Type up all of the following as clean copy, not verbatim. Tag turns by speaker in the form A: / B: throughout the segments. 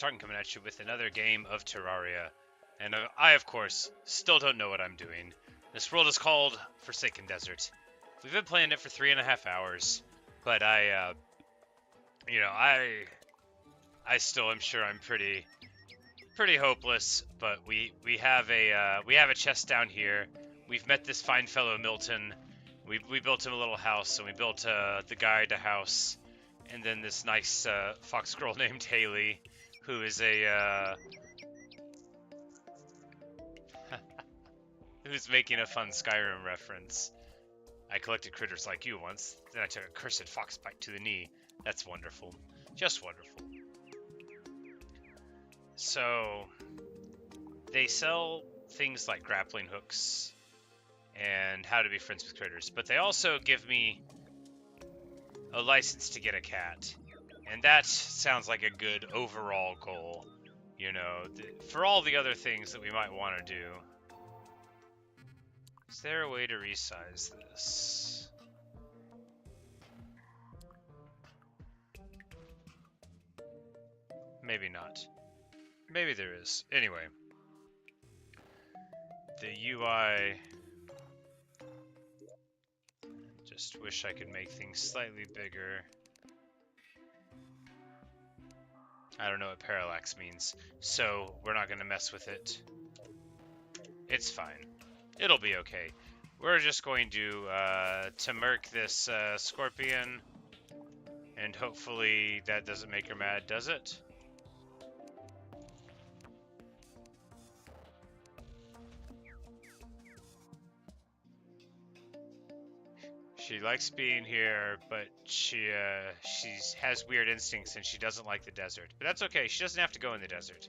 A: coming at you with another game of Terraria. And I, of course, still don't know what I'm doing. This world is called Forsaken Desert. We've been playing it for 3.5 hours, but I still am sure I'm pretty hopeless. But we have a chest down here. We've met this fine fellow Milton. We built him a little house, and we built the guide a house, and then this nice fox girl named Haley, who is who's making a fun Skyrim reference. I collected critters like you once, then I took a cursed fox bite to the knee. That's wonderful. Just wonderful. So, they sell things like grappling hooks and how to be friends with critters, but they also give me a license to get a cat. And that sounds like a good overall goal, you know, for all the other things that we might want to do. Is there a way to resize this? Maybe not. Maybe there is. Anyway. The UI... Just wish I could make things slightly bigger. I don't know what parallax means, so we're not going to mess with it. It's fine. It'll be okay. We're just going to murk this scorpion, and hopefully that doesn't make her mad, does it? She likes being here, but she has weird instincts and she doesn't like the desert. But that's okay, she doesn't have to go in the desert.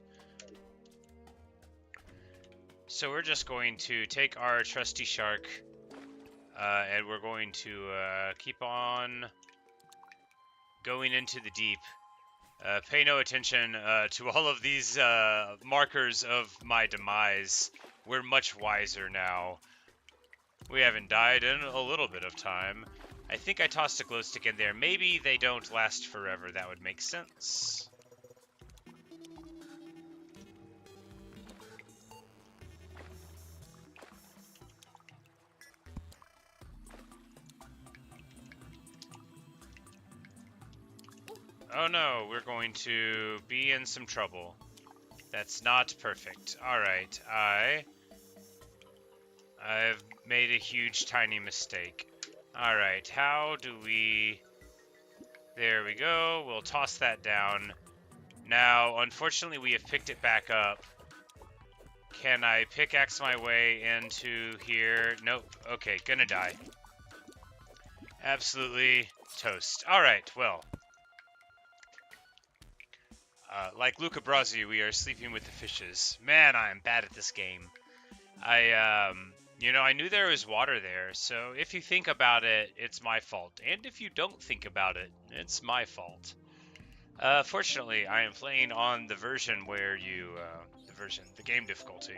A: So we're just going to take our trusty shark, and we're going to keep on going into the deep. Pay no attention to all of these markers of my demise. We're much wiser now. We haven't died in a little bit of time. I think I tossed a glow stick in there. Maybe they don't last forever. That would make sense. Oh no, we're going to be in some trouble. That's not perfect. Alright, I've made a huge tiny mistake. Alright, how do we... There we go, we'll toss that down. Now, unfortunately we have picked it back up. Can I pickaxe my way into here? Nope, okay, gonna die. Absolutely toast. Alright, well. Like Luca Brasi, we are sleeping with the fishes. Man, I am bad at this game. You know, I knew there was water there, so if you think about it, it's my fault. And if you don't think about it, it's my fault. Fortunately, I am playing on the version where you, the game difficulty.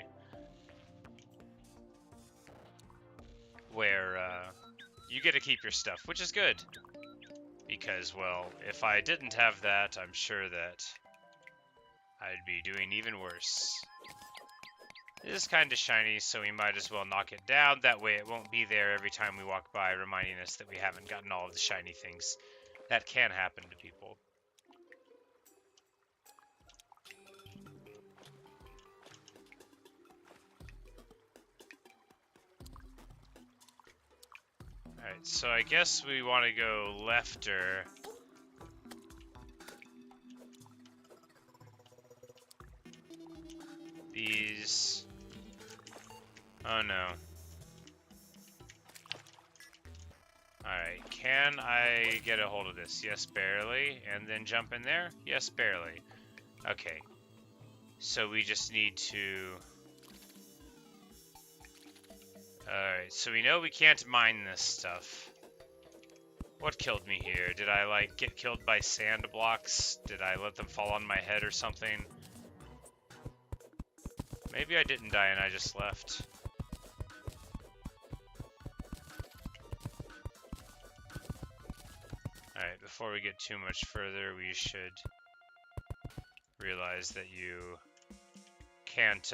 A: Where, you get to keep your stuff, which is good. Because, well, if I didn't have that, I'm sure that I'd be doing even worse. It is kind of shiny, so we might as well knock it down. That way it won't be there every time we walk by, reminding us that we haven't gotten all of the shiny things. That can happen to people. Alright, so I guess we want to go lefter. These... Oh no. Alright, can I get a hold of this? Yes, barely. And then jump in there? Yes, barely. Okay. So we just need to... Alright, so we know we can't mine this stuff. What killed me here? Did I, like, get killed by sand blocks? Did I let them fall on my head or something? Maybe I didn't die and I just left. Alright, before we get too much further, we should realize that you can't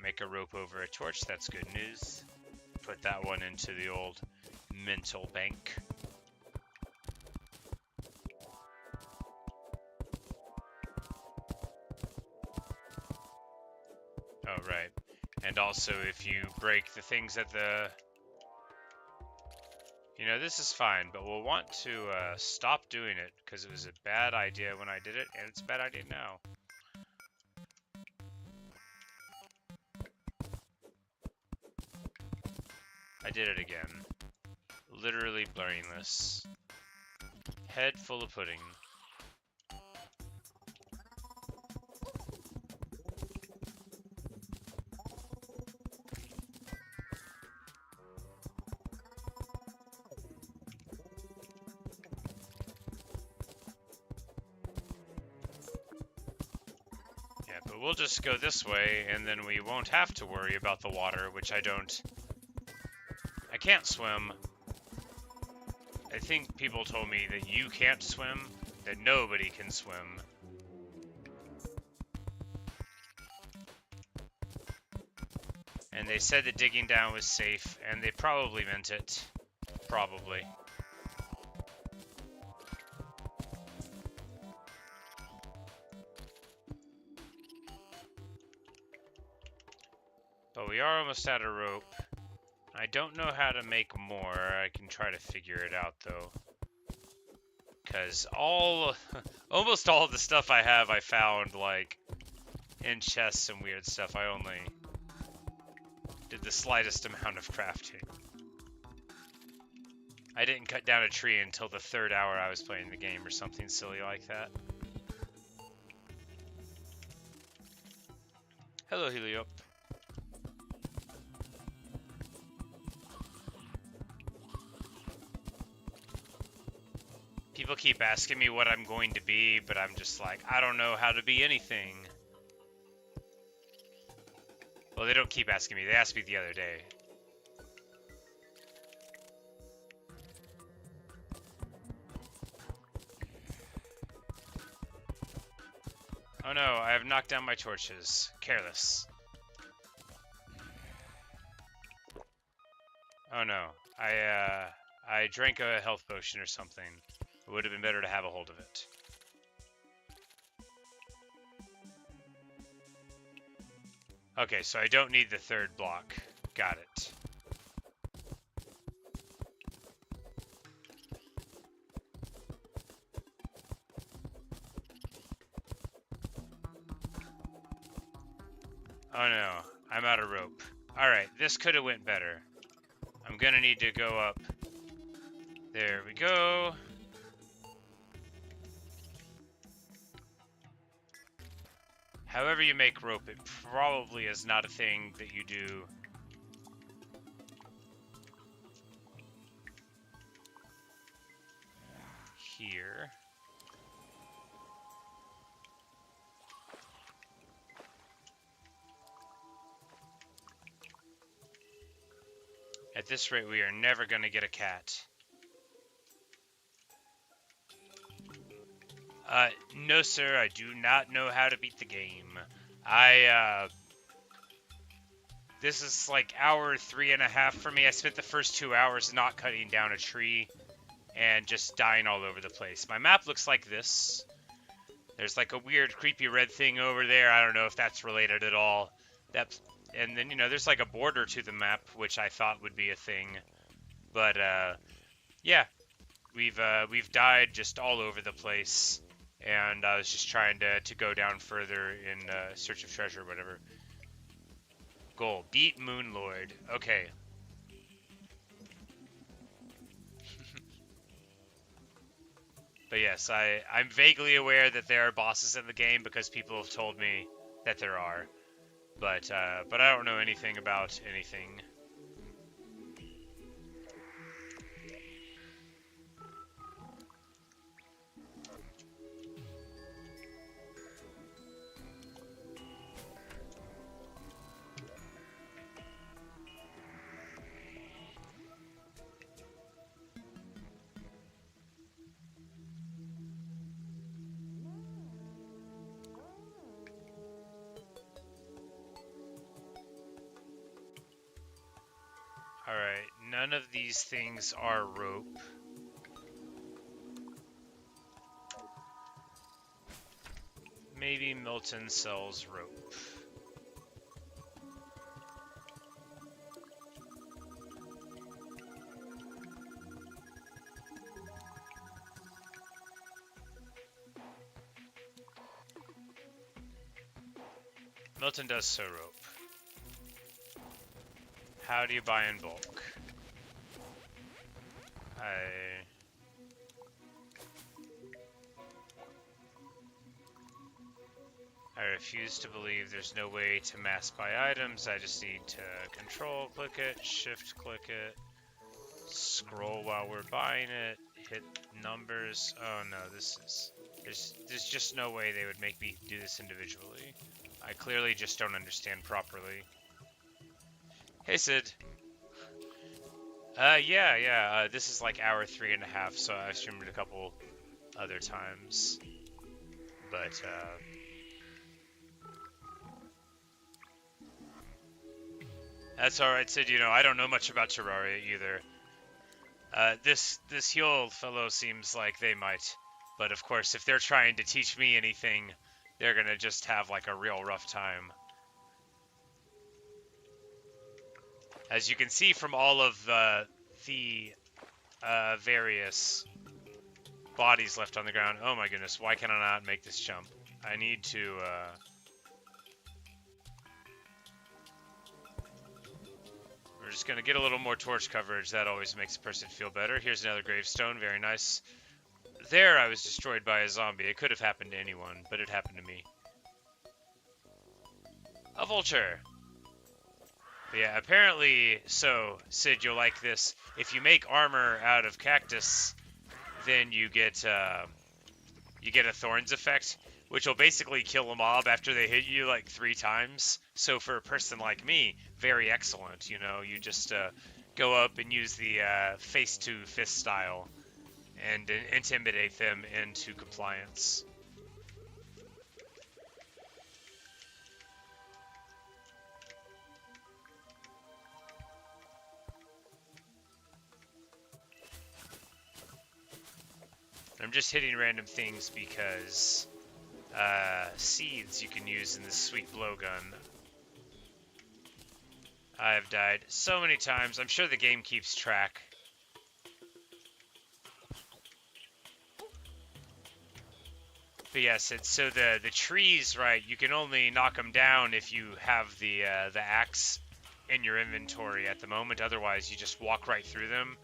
A: make a rope over a torch. That's good news. Put that one into the old mental bank. Oh, right. And also, if you break the things at the... You know, this is fine, but we'll want to stop doing it, because it was a bad idea when I did it, and it's a bad idea now. I did it again. Literally brainless. Head full of pudding. But we'll just go this way, and then we won't have to worry about the water, which I can't swim. I think people told me that you can't swim, that nobody can swim. And they said that digging down was safe, and they probably meant it. Probably. But we are almost out of rope. I don't know how to make more. I can try to figure it out, though. Because almost all of the stuff I have, I found, like, in chests and weird stuff. I only did the slightest amount of crafting. I didn't cut down a tree until the 3rd hour I was playing the game or something silly like that. Hello, Heliop. People keep asking me what I'm going to be, but I'm just like, I don't know how to be anything. Well, they don't keep asking me. They asked me the other day. Oh no, I have knocked down my torches. Careless. Oh no, I drank a health potion or something. It would have been better to have a hold of it. Okay, so I don't need the 3rd block. Got it. Oh no, I'm out of rope. Alright, this could have went better. I'm gonna need to go up. There we go. However you make rope, it probably is not a thing that you do. Here. At this rate, we are never going to get a cat. No sir, I do not know how to beat the game. This is like hour 3.5 for me. I spent the first 2 hours not cutting down a tree and just dying all over the place. My map looks like this. There's like a weird creepy red thing over there. I don't know if that's related at all. And then, you know, there's like a border to the map, which I thought would be a thing. But, yeah. We've died just all over the place. And I was just trying to go down further in search of treasure or whatever. Goal. Beat Moon Lord. Okay. But yes, I'm vaguely aware that there are bosses in the game because people have told me that there are. But I don't know anything about anything. Alright, none of these things are rope. Maybe Milton sells rope. Milton does sew rope. How do you buy in bulk? I refuse to believe there's no way to mass buy items. I just need to control click it, shift click it, scroll while we're buying it, hit numbers. Oh no, there's just no way they would make me do this individually. I clearly just don't understand properly. Hey Sid. Yeah. This is like hour 3.5, so I've streamed it a couple other times. But that's alright, Sid. You know, I don't know much about Terraria either. This Huel fellow seems like they might. But of course, if they're trying to teach me anything, they're gonna just have like a real rough time. As you can see from all of the various bodies left on the ground. Oh my goodness, why can I not make this jump? I need to, we're just gonna get a little more torch coverage. That always makes a person feel better. Here's another gravestone, very nice. There I was destroyed by a zombie. It could have happened to anyone, but it happened to me. A vulture! But yeah, apparently, so, Sid, you'll like this. If you make armor out of cactus, then you get a thorns effect, which will basically kill a mob after they hit you like 3 times. So for a person like me, very excellent. You know, you just go up and use the face-to-fist style and intimidate them into compliance. I'm just hitting random things because seeds you can use in this sweet blowgun. I've died so many times. I'm sure the game keeps track. But yes, so the trees, right? You can only knock them down if you have the axe in your inventory at the moment. Otherwise, you just walk right through them.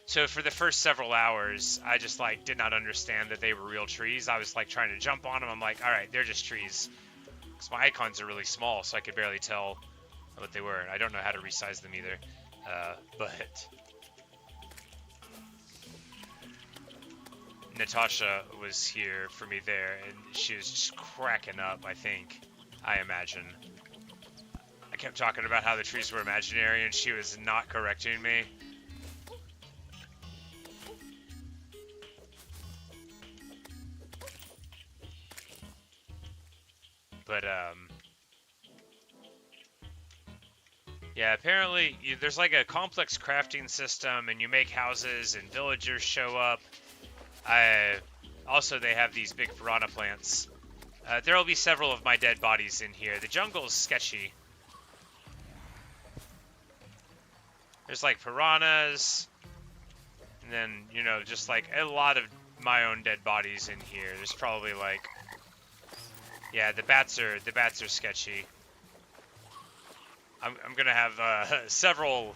A: So for the first several hours, I just like did not understand that they were real trees. I was like trying to jump on them. I'm like, all right, they're just trees. Because my icons are really small, so I could barely tell what they were. I don't know how to resize them either. But Natasha was here for me there, and she was just cracking up, I imagine. I kept talking about how the trees were imaginary, and she was not correcting me. But, yeah, apparently there's like a complex crafting system, and you make houses, and villagers show up. Also, they have these big piranha plants. There will be several of my dead bodies in here. The jungle is sketchy. There's like piranhas, and then, you know, just like a lot of my own dead bodies in here. There's probably like... Yeah, the bats are sketchy. I'm gonna have several.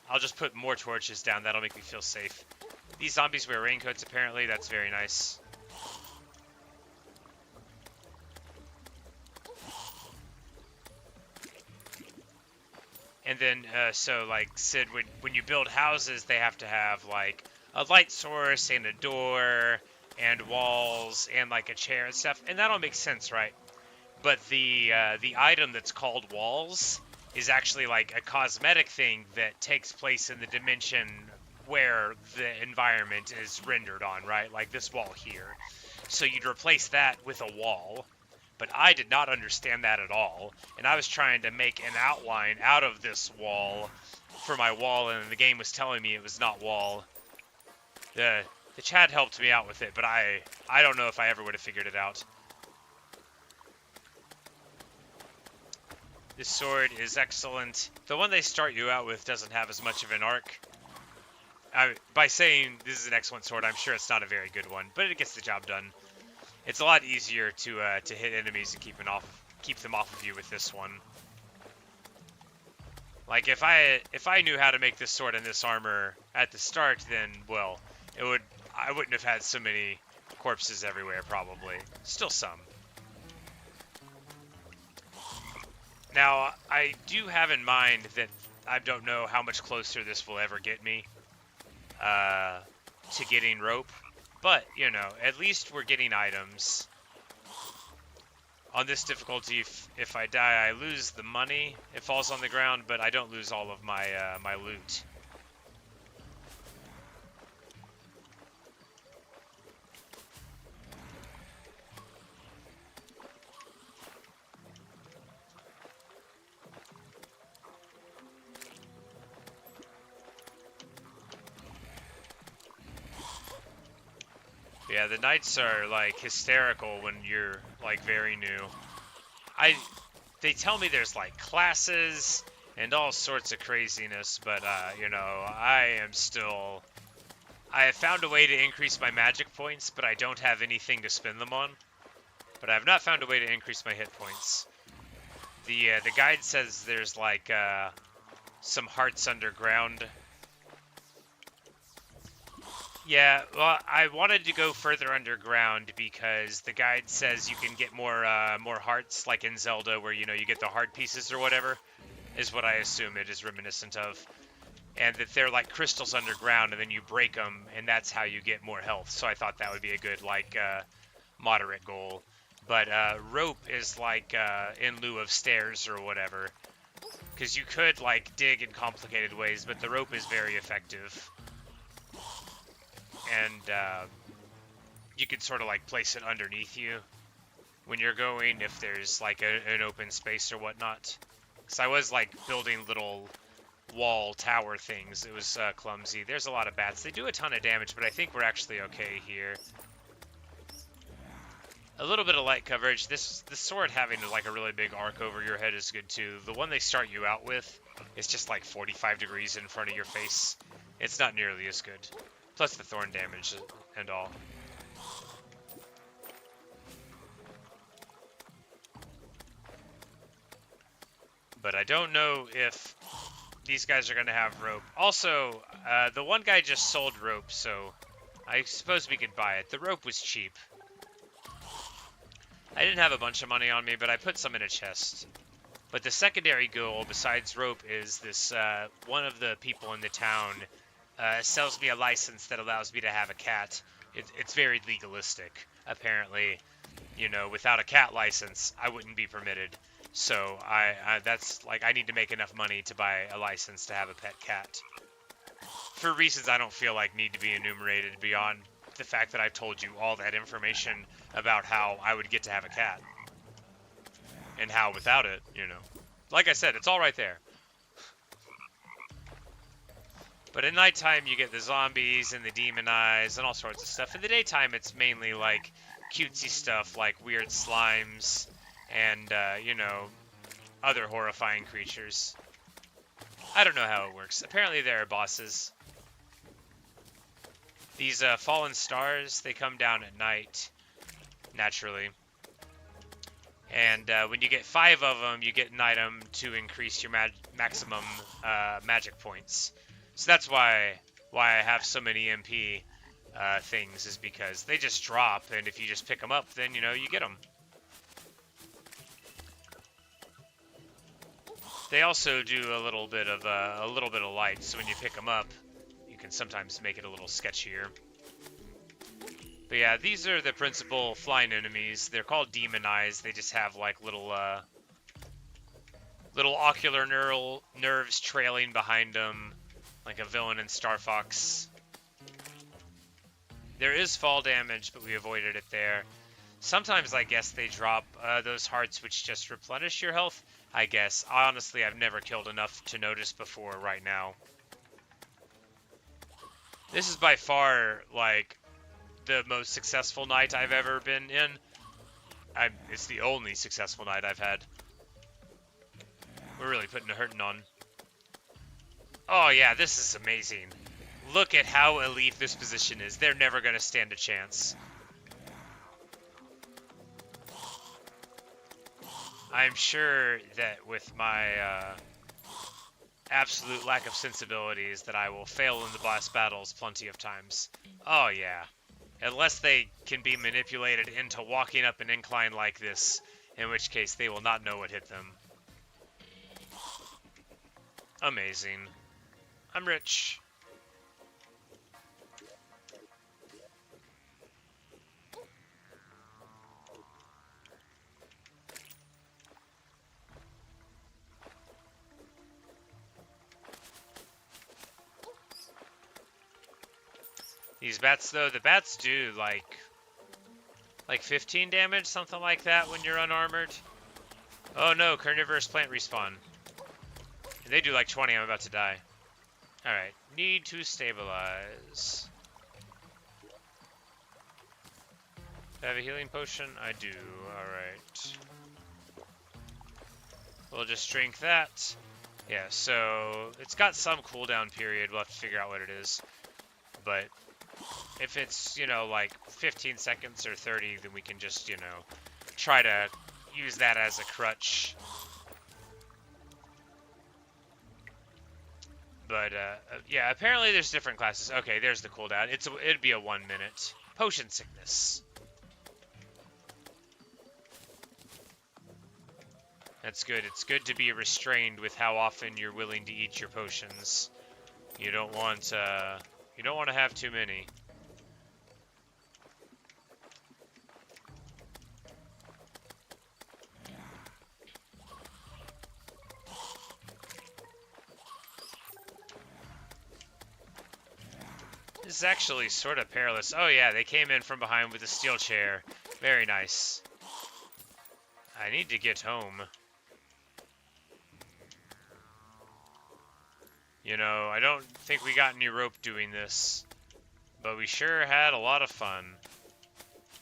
A: I'll just put more torches down. That'll make me feel safe. These zombies wear raincoats. Apparently, that's very nice. And then, so like Sid, when you build houses, they have to have like a light source and a door and walls and like a chair and stuff, and that'll make sense, right? But the item that's called walls is actually like a cosmetic thing that takes place in the dimension where the environment is rendered on, right? Like this wall here. So you'd replace that with a wall, But I did not understand that at all, and I was trying to make an outline out of this wall for my wall, and the game was telling me it was not wall. The chat helped me out with it, but I don't know if I ever would have figured it out. This sword is excellent. The one they start you out with doesn't have as much of an arc. By saying this is an excellent sword, I'm sure it's not a very good one, but it gets the job done. It's a lot easier to hit enemies and keep them off of you with this one. Like if I knew how to make this sword and this armor at the start, then well, I wouldn't have had so many corpses everywhere probably. Still some. Now, I do have in mind that I don't know how much closer this will ever get me to getting rope, but, you know, at least we're getting items. On this difficulty, if I die, I lose the money. It falls on the ground, but I don't lose all of my, my loot. Yeah, the knights are, like, hysterical when you're, like, very new. They tell me there's, like, classes and all sorts of craziness, but, you know, I have found a way to increase my magic points, but I don't have anything to spend them on. But I have not found a way to increase my hit points. The guide says there's, like, some hearts underground. Yeah, well, I wanted to go further underground because the guide says you can get more hearts, like in Zelda, where, you know, you get the heart pieces or whatever, is what I assume it is reminiscent of. And that they're like crystals underground, and then you break them, and that's how you get more health. So I thought that would be a good, like, moderate goal. But rope is like in lieu of stairs or whatever, because you could, like, dig in complicated ways, but the rope is very effective. And you can sort of like place it underneath you when you're going, if there's like an open space or whatnot. Because I was like building little wall tower things. It was clumsy. There's a lot of bats. They do a ton of damage, but I think we're actually okay here. A little bit of light coverage. This sword having like a really big arc over your head is good too. The one they start you out with is just like 45 degrees in front of your face. It's not nearly as good. Plus the thorn damage and all. But I don't know if these guys are going to have rope. Also, the one guy just sold rope, so I suppose we could buy it. The rope was cheap. I didn't have a bunch of money on me, but I put some in a chest. But the secondary goal, besides rope, is this one of the people in the town sells me a license that allows me to have a cat. It's very legalistic, apparently. You know, without a cat license, I wouldn't be permitted. So that's like, I need to make enough money to buy a license to have a pet cat. For reasons I don't feel like need to be enumerated beyond the fact that I've told you all that information about how I would get to have a cat. And how without it, you know. Like I said, it's all right there. But at nighttime, you get the zombies and the demon eyes and all sorts of stuff. In the daytime, it's mainly like cutesy stuff like weird slimes and, you know, other horrifying creatures. I don't know how it works. Apparently there are bosses. These fallen stars, they come down at night, naturally. And when you get 5 of them, you get an item to increase your maximum magic points. So that's why I have so many MP things, is because they just drop, and if you just pick them up, then, you know, you get them. They also do a little bit of light, so when you pick them up, you can sometimes make it a little sketchier. But yeah, these are the principal flying enemies. They're called demon eyes. They just have like little ocular nerves trailing behind them, like a villain in Star Fox. There is fall damage, but we avoided it there. Sometimes I guess they drop those hearts which just replenish your health. I guess. Honestly, I've never killed enough to notice before right now. This is by far, like, the most successful night I've ever been in. It's the only successful night I've had. We're really putting a hurting on. Oh yeah, this is amazing. Look at how elite this position is. They're never going to stand a chance. I'm sure that with my absolute lack of sensibilities that I will fail in the boss battles plenty of times. Oh yeah. Unless they can be manipulated into walking up an incline like this, in which case they will not know what hit them. Amazing. I'm rich. These bats, though, the bats do like 15 damage, something like that when you're unarmored. Oh no, carnivorous plant respawn. They do like 20, I'm about to die. Alright, need to stabilize. Do I have a healing potion? I do, alright. We'll just drink that. Yeah, so it's got some cooldown period, we'll have to figure out what it is. But if it's, you know, like 15 seconds or 30, then we can just, you know, try to use that as a crutch. But, yeah, apparently there's different classes. Okay, there's the cooldown. It'd be a 1 minute. Potion sickness. That's good. It's good to be restrained with how often you're willing to eat your potions. You don't want to have too many. This is actually sort of perilous. Oh yeah, they came in from behind with a steel chair. Very nice. I need to get home. You know, I don't think we got any rope doing this, but we sure had a lot of fun.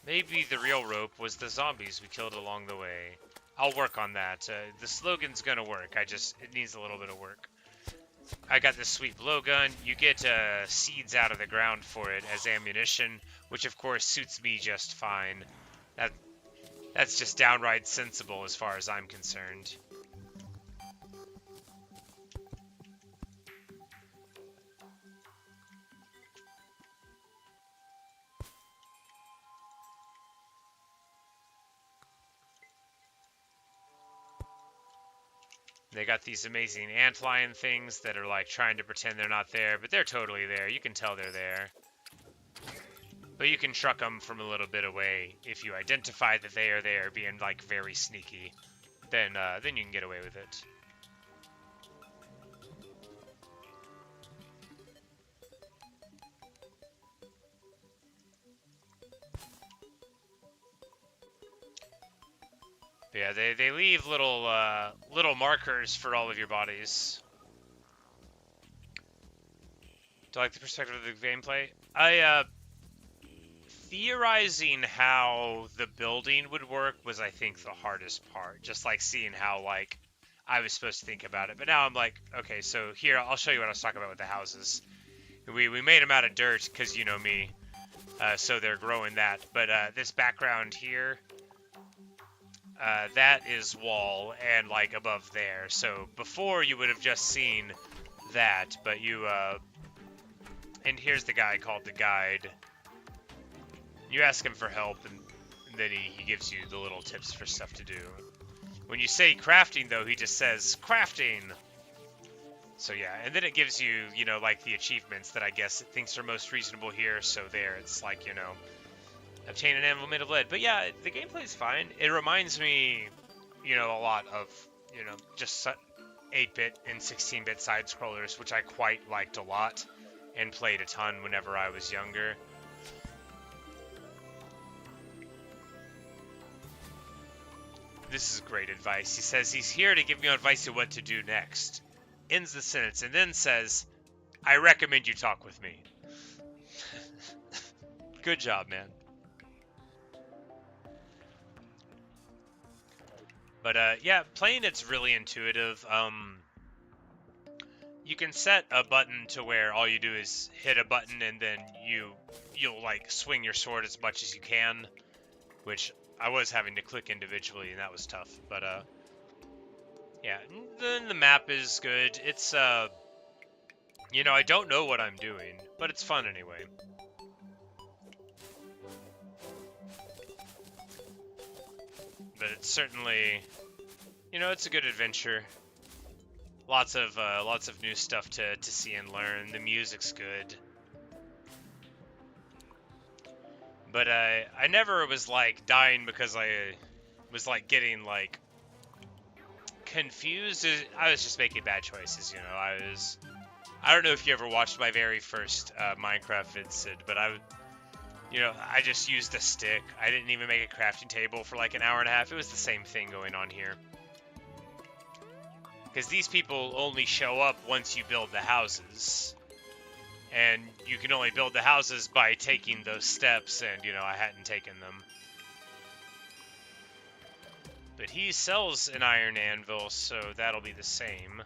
A: Maybe the real rope was the zombies we killed along the way. I'll work on that. The slogan's gonna work. It needs a little bit of work. I got this sweet blowgun. You get seeds out of the ground for it as ammunition, which of course suits me just fine. That's just downright sensible as far as I'm concerned. They got these amazing ant-lion things that are like trying to pretend they're not there, but they're totally there. You can tell they're there. But you can truck them from a little bit away. If you identify that they are there, being like very sneaky, then you can get away with it. But yeah, they leave little markers for all of your bodies. Do you like the perspective of the gameplay? Theorizing how the building would work was, I think, the hardest part. Just like seeing how like I was supposed to think about it. But now I'm like, okay, so here I'll show you what I was talking about with the houses. We made them out of dirt because you know me, so they're growing that. But this background here. That is wall and like above there. So before you would have just seen that, but you and here's the guy called the guide. You ask him for help and then he gives you the little tips for stuff to do. When you say crafting though, he just says crafting. So yeah, and then it gives you, you know, like the achievements that I guess it thinks are most reasonable here. So there, it's like, you know, obtain an anvil made of lead. But yeah, the gameplay's fine. It reminds me, you know, a lot of, you know, just 8-bit and 16-bit side-scrollers, which I quite liked a lot and played a ton whenever I was younger. this is great advice. He says he's here to give me advice on what to do next. Ends the sentence and then says, I recommend you talk with me. Good job, man. But yeah, playing it's really intuitive. You can set a button to where all you do is hit a button and then you'll like swing your sword as much as you can, which I was having to click individually and that was tough. But yeah, then the map is good. It's you know, I don't know what I'm doing, but it's fun anyway. But it's certainly, you know, it's a good adventure. Lots of new stuff to see and learn. The music's good. But I never was like dying because I was like getting like confused. I was just making bad choices, you know. I don't know if you ever watched my very first Minecraft vid, Sid, but you know, I just used a stick. I didn't even make a crafting table for like an hour and a half. It was the same thing going on here. Because these people only show up once you build the houses. And you can only build the houses by taking those steps, and, you know, I hadn't taken them. But he sells an iron anvil, so that'll be the same.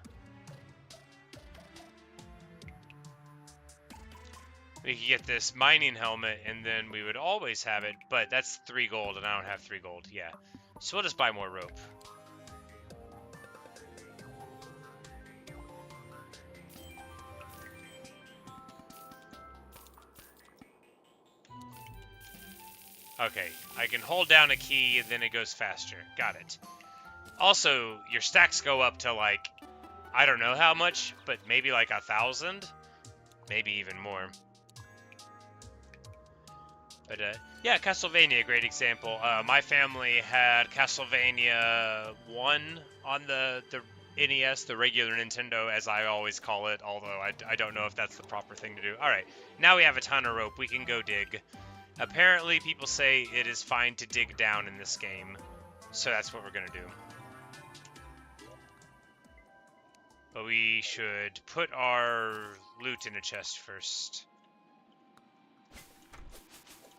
A: We could get this mining helmet, and then we would always have it, but that's 3 gold, and I don't have 3 gold, yeah. So we'll just buy more rope. Okay, I can hold down a key, and then it goes faster. Got it. Also, your stacks go up to, like, I don't know how much, but maybe like 1,000? Maybe even more. But, yeah, Castlevania, great example. My family had Castlevania 1 on the NES, the regular Nintendo, as I always call it, although I don't know if that's the proper thing to do. Alright, now we have a ton of rope. We can go dig. Apparently, people say it is fine to dig down in this game, so that's what we're going to do. But we should put our loot in a chest first.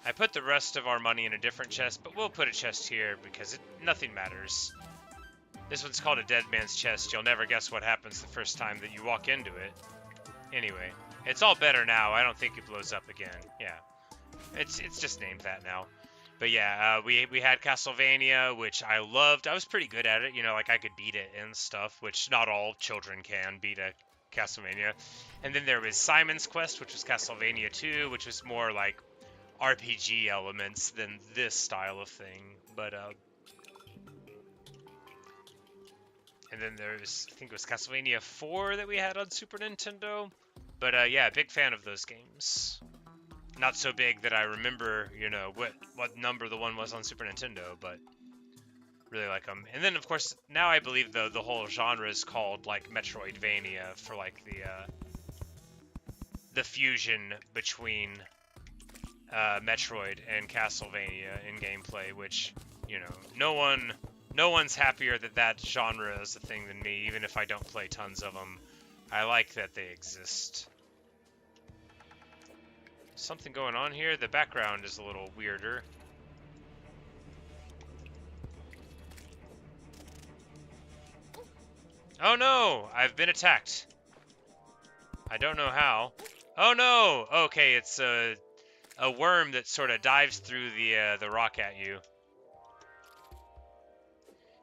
A: I put the rest of our money in a different chest, but we'll put a chest here because nothing matters. This one's called a dead man's chest. You'll never guess what happens the first time that you walk into it. Anyway, it's all better now. I don't think it blows up again. Yeah. It's just named that now. But yeah, we had Castlevania, which I loved. I was pretty good at it, you know, like I could beat it and stuff, which not all children can beat a Castlevania. And then there was Simon's Quest, which was Castlevania 2, which was more like RPG elements than this style of thing. But and then there's, I think it was Castlevania 4 that we had on Super Nintendo. But yeah, big fan of those games. Not so big that I remember, you know, what number the one was on Super Nintendo, but really like them. And then, of course, now I believe the whole genre is called, like, Metroidvania for, like, the fusion between Metroid and Castlevania in gameplay, which, you know, no one's happier that that genre is a thing than me, even if I don't play tons of them. I like that they exist. Something going on here. The background is a little weirder. Oh no! I've been attacked. I don't know how. Oh no! Okay, it's a worm that sort of dives through the rock at you.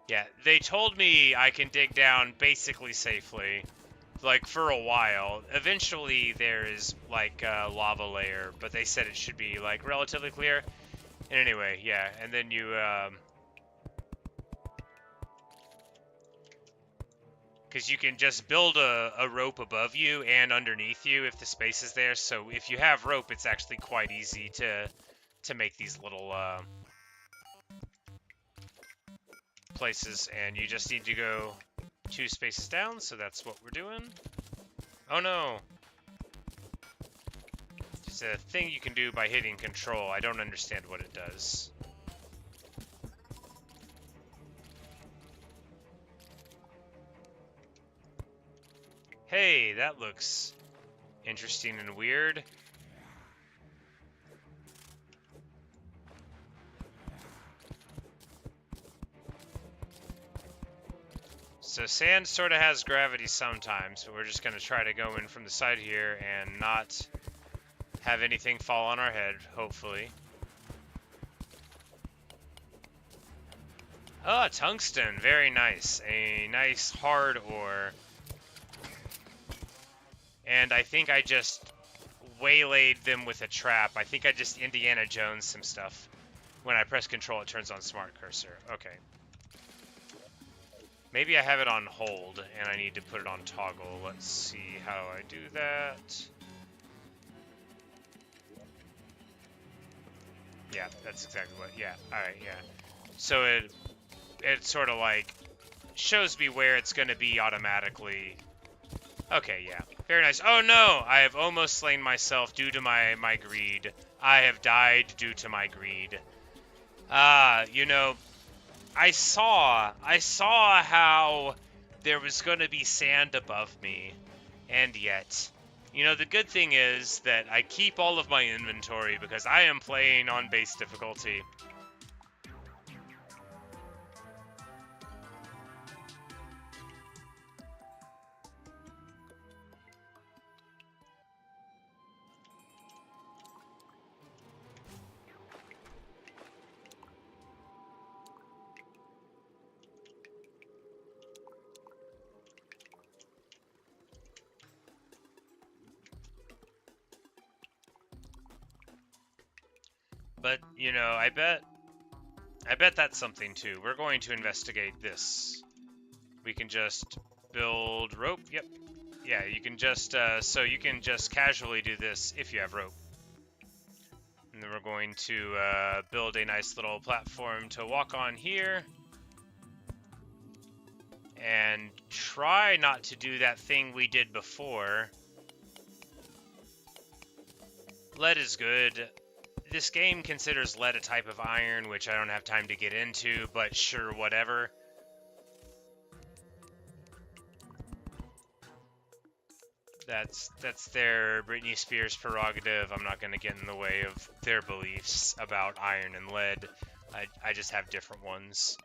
A: Yeah, they told me I can dig down basically safely. Like, for a while. Eventually, there is, like, a lava layer, but they said it should be, like, relatively clear. And anyway, yeah, and then you, because you can just build a rope above you and underneath you if the space is there, so if you have rope, it's actually quite easy to make these little, places, and you just need to go 2 spaces down, so that's what we're doing. Oh no! It's a thing you can do by hitting control. I don't understand what it does. Hey, that looks interesting and weird. So sand sort of has gravity sometimes, but we're just going to try to go in from the side here and not have anything fall on our head, hopefully. Oh, tungsten, very nice. A nice hard ore. And I think I just waylaid them with a trap. I think I just Indiana Jones some stuff. When I press control, it turns on smart cursor. Okay. Maybe I have it on hold, and I need to put it on toggle. Let's see how I do that. Yeah, that's exactly what, yeah, alright, yeah. So it sort of like shows me where it's going to be automatically. Okay, yeah, very nice. Oh no, I have almost slain myself due to my greed. I have died due to my greed. You know, I saw how there was going to be sand above me, and yet, you know, the good thing is that I keep all of my inventory because I am playing on base difficulty. But, you know, I bet that's something too. We're going to investigate this. We can just build rope. Yep. Yeah, you can just, so you can just casually do this if you have rope. And then we're going to build a nice little platform to walk on here. And try not to do that thing we did before. Lead is good. This game considers lead a type of iron, which I don't have time to get into, but sure, whatever. That's their Britney Spears prerogative. I'm not going to get in the way of their beliefs about iron and lead. I just have different ones.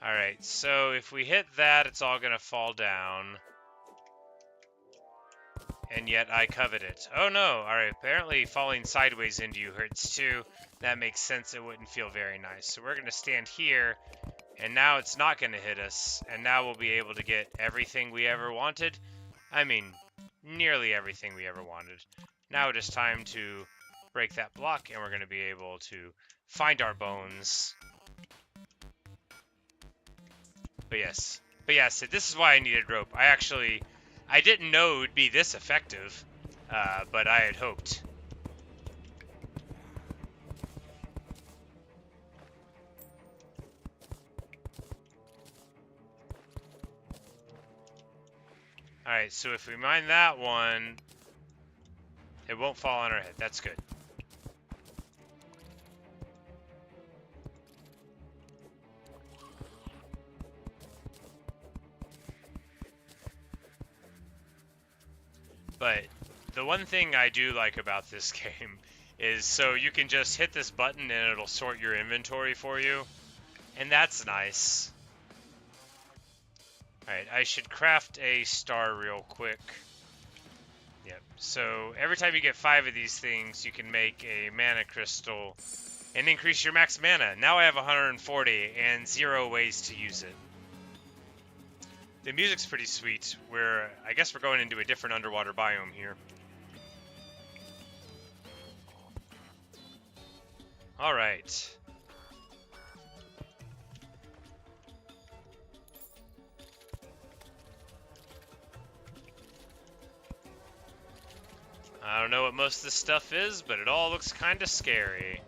A: Alright, so if we hit that, it's all going to fall down. And yet I covet it. Oh no, alright, apparently falling sideways into you hurts too. That makes sense, it wouldn't feel very nice. So we're going to stand here, and now it's not going to hit us. And now we'll be able to get everything we ever wanted. I mean, nearly everything we ever wanted. Now it is time to break that block, and we're going to be able to find our bones. But yes, this is why I needed rope. I didn't know it would be this effective, but I had hoped. Alright, so if we mine that one, it won't fall on our head. That's good. But the one thing I do like about this game is so you can just hit this button and it'll sort your inventory for you. And that's nice. Alright, I should craft a star real quick. Yep, so every time you get 5 of these things, you can make a mana crystal and increase your max mana. Now I have 140 and 0 ways to use it. The music's pretty sweet. I guess we're going into a different underwater biome here. Alright. I don't know what most of this stuff is, but it all looks kind of scary.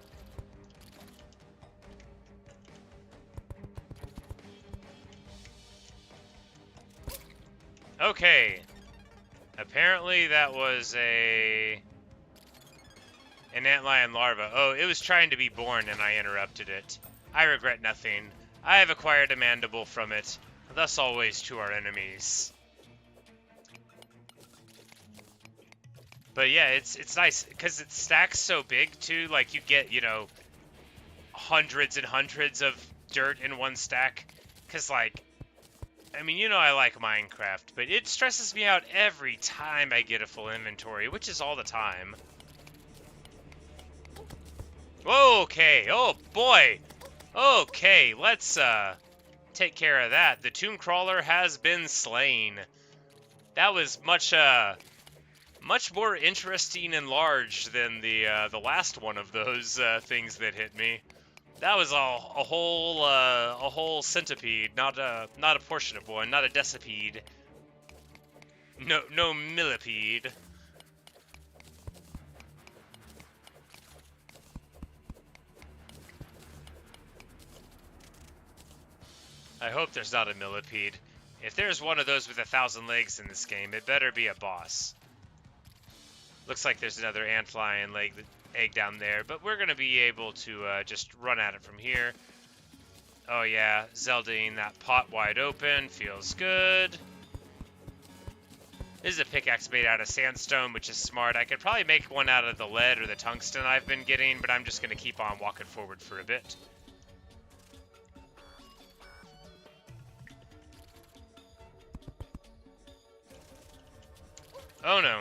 A: Okay. Apparently that was a An antlion larva. Oh, it was trying to be born and I interrupted it. I regret nothing. I have acquired a mandible from it, thus always to our enemies. But yeah, it's nice, because it stacks so big too, like you get, you know, hundreds and hundreds of dirt in one stack. Because like, I mean, you know I like Minecraft, but it stresses me out every time I get a full inventory, which is all the time. Okay, oh boy. Okay, let's take care of that. The tomb crawler has been slain. That was much more interesting and large than the last one of those things that hit me. That was a whole centipede, not a portion of one, not a decipede. No millipede. I hope there's not a millipede. If there's one of those with 1,000 legs in this game, it better be a boss. Looks like there's another antlion egg down there, but we're gonna be able to just run at it from here. Oh yeah, Zeldaing that pot wide open feels good. This is a pickaxe made out of sandstone, which is smart. I could probably make one out of the lead or the tungsten I've been getting, but I'm just gonna keep on walking forward for a bit. Oh no.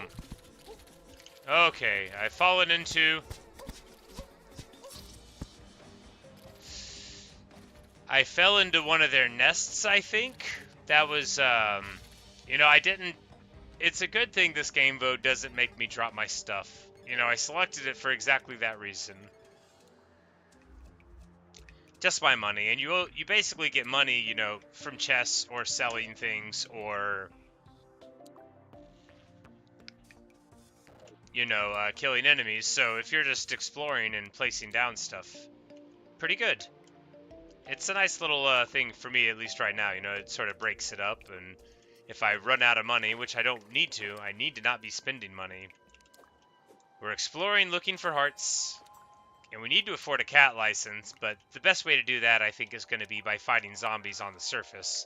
A: Okay, I've fallen into... I fell into one of their nests, I think. That was, you know, I didn't... It's a good thing this game mode doesn't make me drop my stuff. You know, I selected it for exactly that reason. Just my money, and you basically get money, you know, from chests or selling things or... you know, killing enemies, so if you're just exploring and placing down stuff, pretty good. It's a nice little thing for me, at least right now, you know, it sort of breaks it up, and if I run out of money, which I don't need to, I need to not be spending money. We're exploring, looking for hearts, and we need to afford a cat license, but the best way to do that, I think, is going to be by fighting zombies on the surface,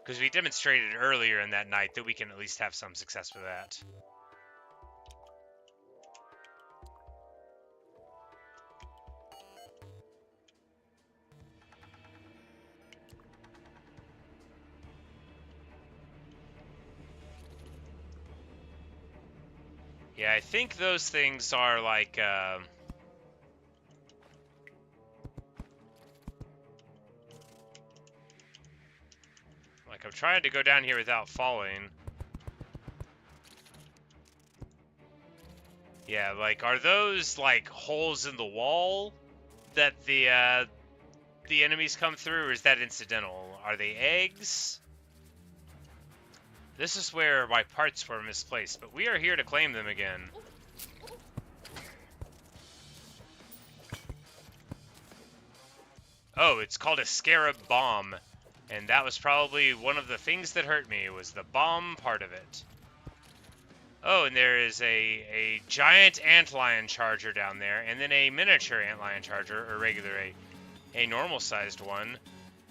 A: because we demonstrated earlier in that night that we can at least have some success with that. Yeah, I think those things are like, I'm trying to go down here without falling. Yeah, like, are those, like, holes in the wall that the enemies come through, or is that incidental? Are they eggs? This is where my parts were misplaced, but we are here to claim them again. Oh, it's called a scarab bomb. And that was probably one of the things that hurt me, was the bomb part of it. Oh, and there is a giant antlion charger down there, and then a miniature antlion charger, or regular, a normal-sized one.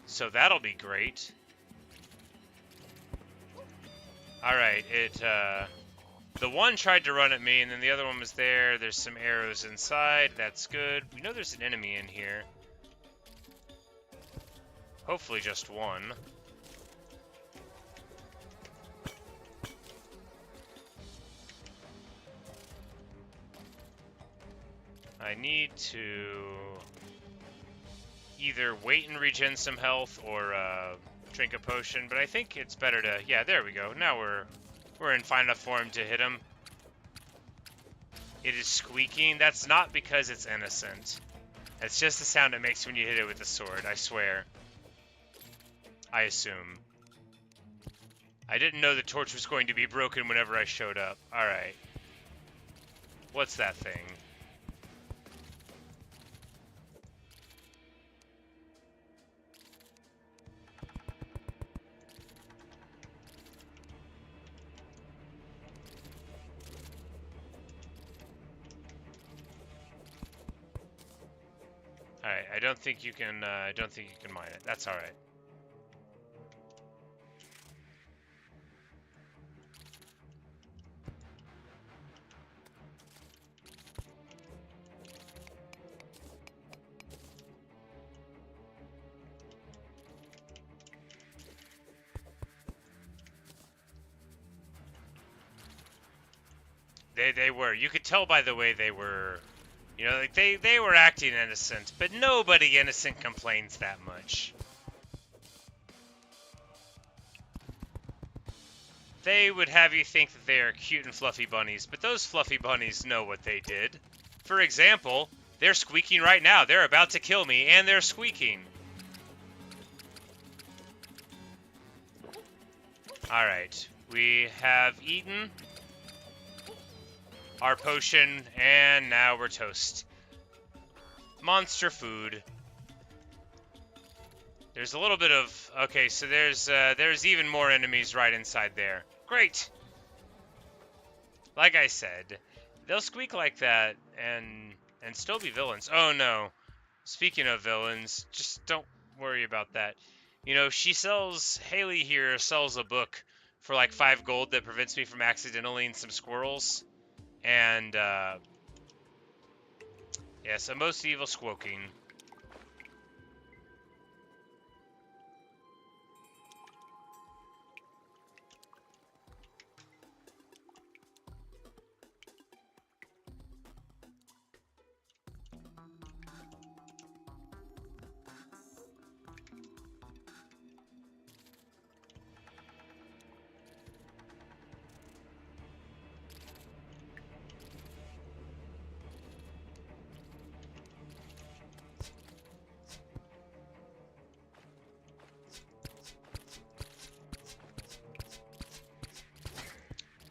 A: So that'll be great. Alright, the one tried to run at me, and then the other one was there. There's some arrows inside. That's good. We know there's an enemy in here. Hopefully just one. I need to either wait and regen some health or drink a potion, but I think it's better to... Yeah, there we go. Now we're in fine enough form to hit him. It is squeaking. That's not because it's innocent. It's just the sound it makes when you hit it with the sword, I swear. I assume. I didn't know the torch was going to be broken whenever I showed up. Alright. What's that thing? Alright, I don't think you can mine it. That's alright. They were. You could tell by the way they were. You know, like they were acting innocent, but nobody innocent complains that much. They would have you think that they are cute and fluffy bunnies, but those fluffy bunnies know what they did. For example, they're squeaking right now. They're about to kill me, and they're squeaking. Alright, we have eaten our potion, and now we're toast. Monster food. There's a little bit of... Okay, so there's even more enemies right inside there. Great! Like I said, they'll squeak like that and still be villains. Oh no. Speaking of villains, just don't worry about that. You know, Haley here sells a book for like 5 gold that prevents me from accidentally some squirrels. And, yeah, so most evil squawking.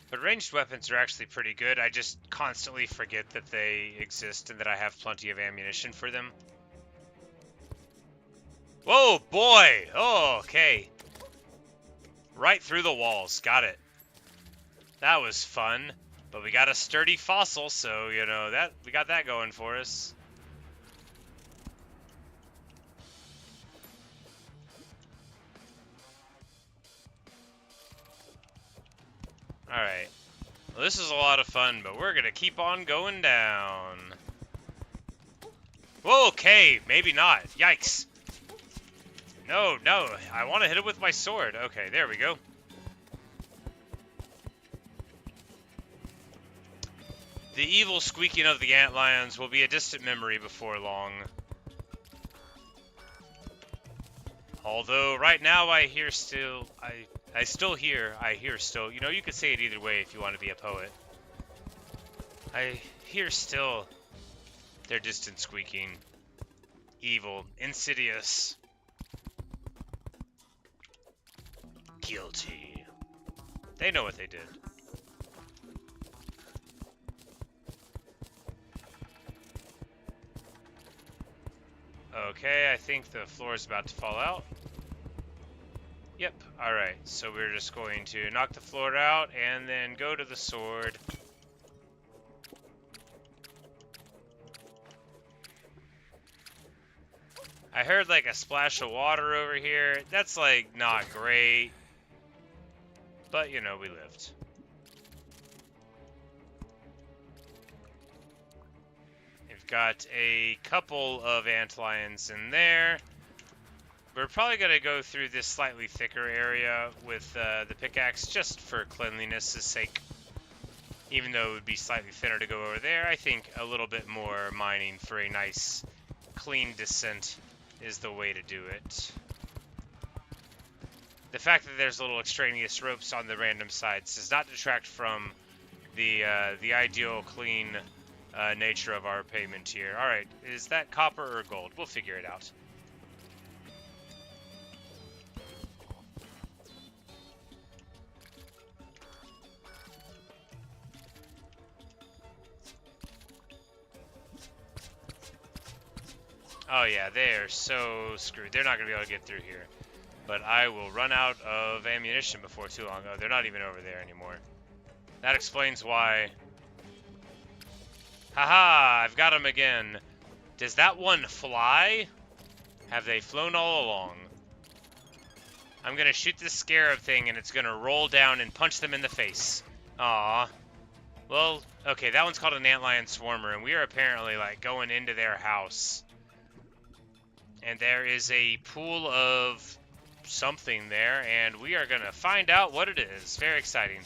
A: But ranged weapons are actually pretty good. I just constantly forget that they exist and that I have plenty of ammunition for them. Whoa, boy! Oh, okay. Right through the walls. Got it. That was fun. But we got a sturdy fossil, so, you know, we got that going for us. Alright. Well, this is a lot of fun, but we're gonna keep on going down. Whoa, okay, maybe not. Yikes. No, I want to hit it with my sword. Okay, there we go. The evil squeaking of the antlions will be a distant memory before long. Although, right now I hear still... I hear still. You know, you could say it either way if you want to be a poet. I hear still their distant squeaking. Evil. Insidious. Guilty. They know what they did. Okay, I think the floor is about to fall out. Yep, alright, so we're just going to knock the floor out and then go to the sword. I heard like a splash of water over here. That's like not great. But you know, we lived. We've got a couple of antlions in there. We're probably going to go through this slightly thicker area with the pickaxe just for cleanliness' sake. Even though it would be slightly thinner to go over there, I think a little bit more mining for a nice, clean descent is the way to do it. The fact that there's little extraneous ropes on the random sides does not detract from the ideal, clean nature of our pavement here. Alright, is that copper or gold? We'll figure it out. Oh yeah, they're so screwed. They're not going to be able to get through here. But I will run out of ammunition before too long. Oh, they're not even over there anymore. That explains why. Haha, I've got them again. Does that one fly? Have they flown all along? I'm gonna shoot this scarab thing and it's gonna roll down and punch them in the face. Aw. Well, okay, that one's called an antlion swarmer, and we are apparently, like, going into their house. And there is a pool of something there, and we are gonna find out what it is. Very exciting.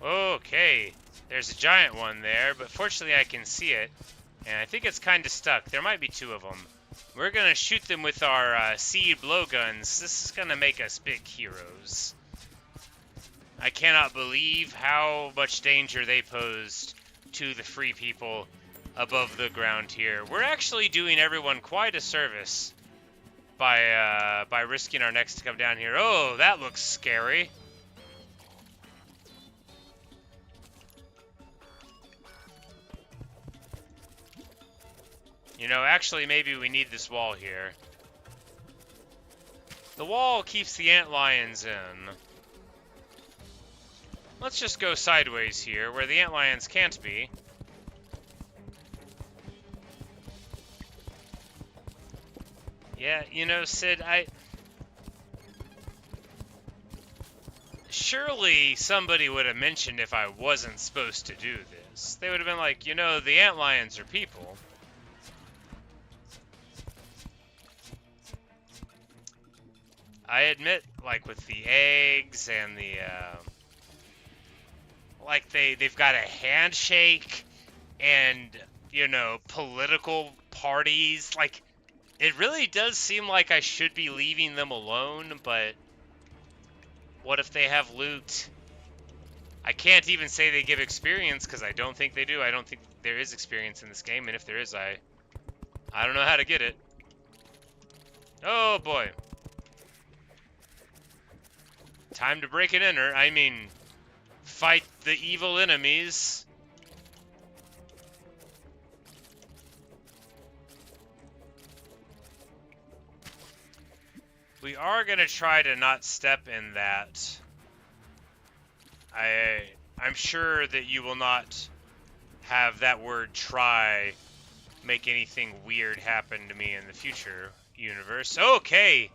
A: Okay, there's a giant one there, but fortunately I can see it, and I think it's kind of stuck. There might be two of them. We're going to shoot them with our seed blowguns. This is going to make us big heroes. I cannot believe how much danger they posed to the free people above the ground here. We're actually doing everyone quite a service by risking our necks to come down here. Oh, that looks scary. You know, actually, maybe we need this wall here. The wall keeps the antlions in. Let's just go sideways here, where the antlions can't be. Yeah, you know, Sid, surely somebody would have mentioned if I wasn't supposed to do this. They would have been like, you know, the antlions are people. I admit, like, with the eggs and the, like, they've got a handshake and, you know, political parties. Like, it really does seem like I should be leaving them alone, but what if they have loot? I can't even say they give experience, because I don't think they do. I don't think there is experience in this game, and if there is, I don't know how to get it. Oh, boy. Time to break and enter. I mean, fight the evil enemies. We are going to try to not step in that. I'm sure that you will not have that word try make anything weird happen to me in the future universe. Okay.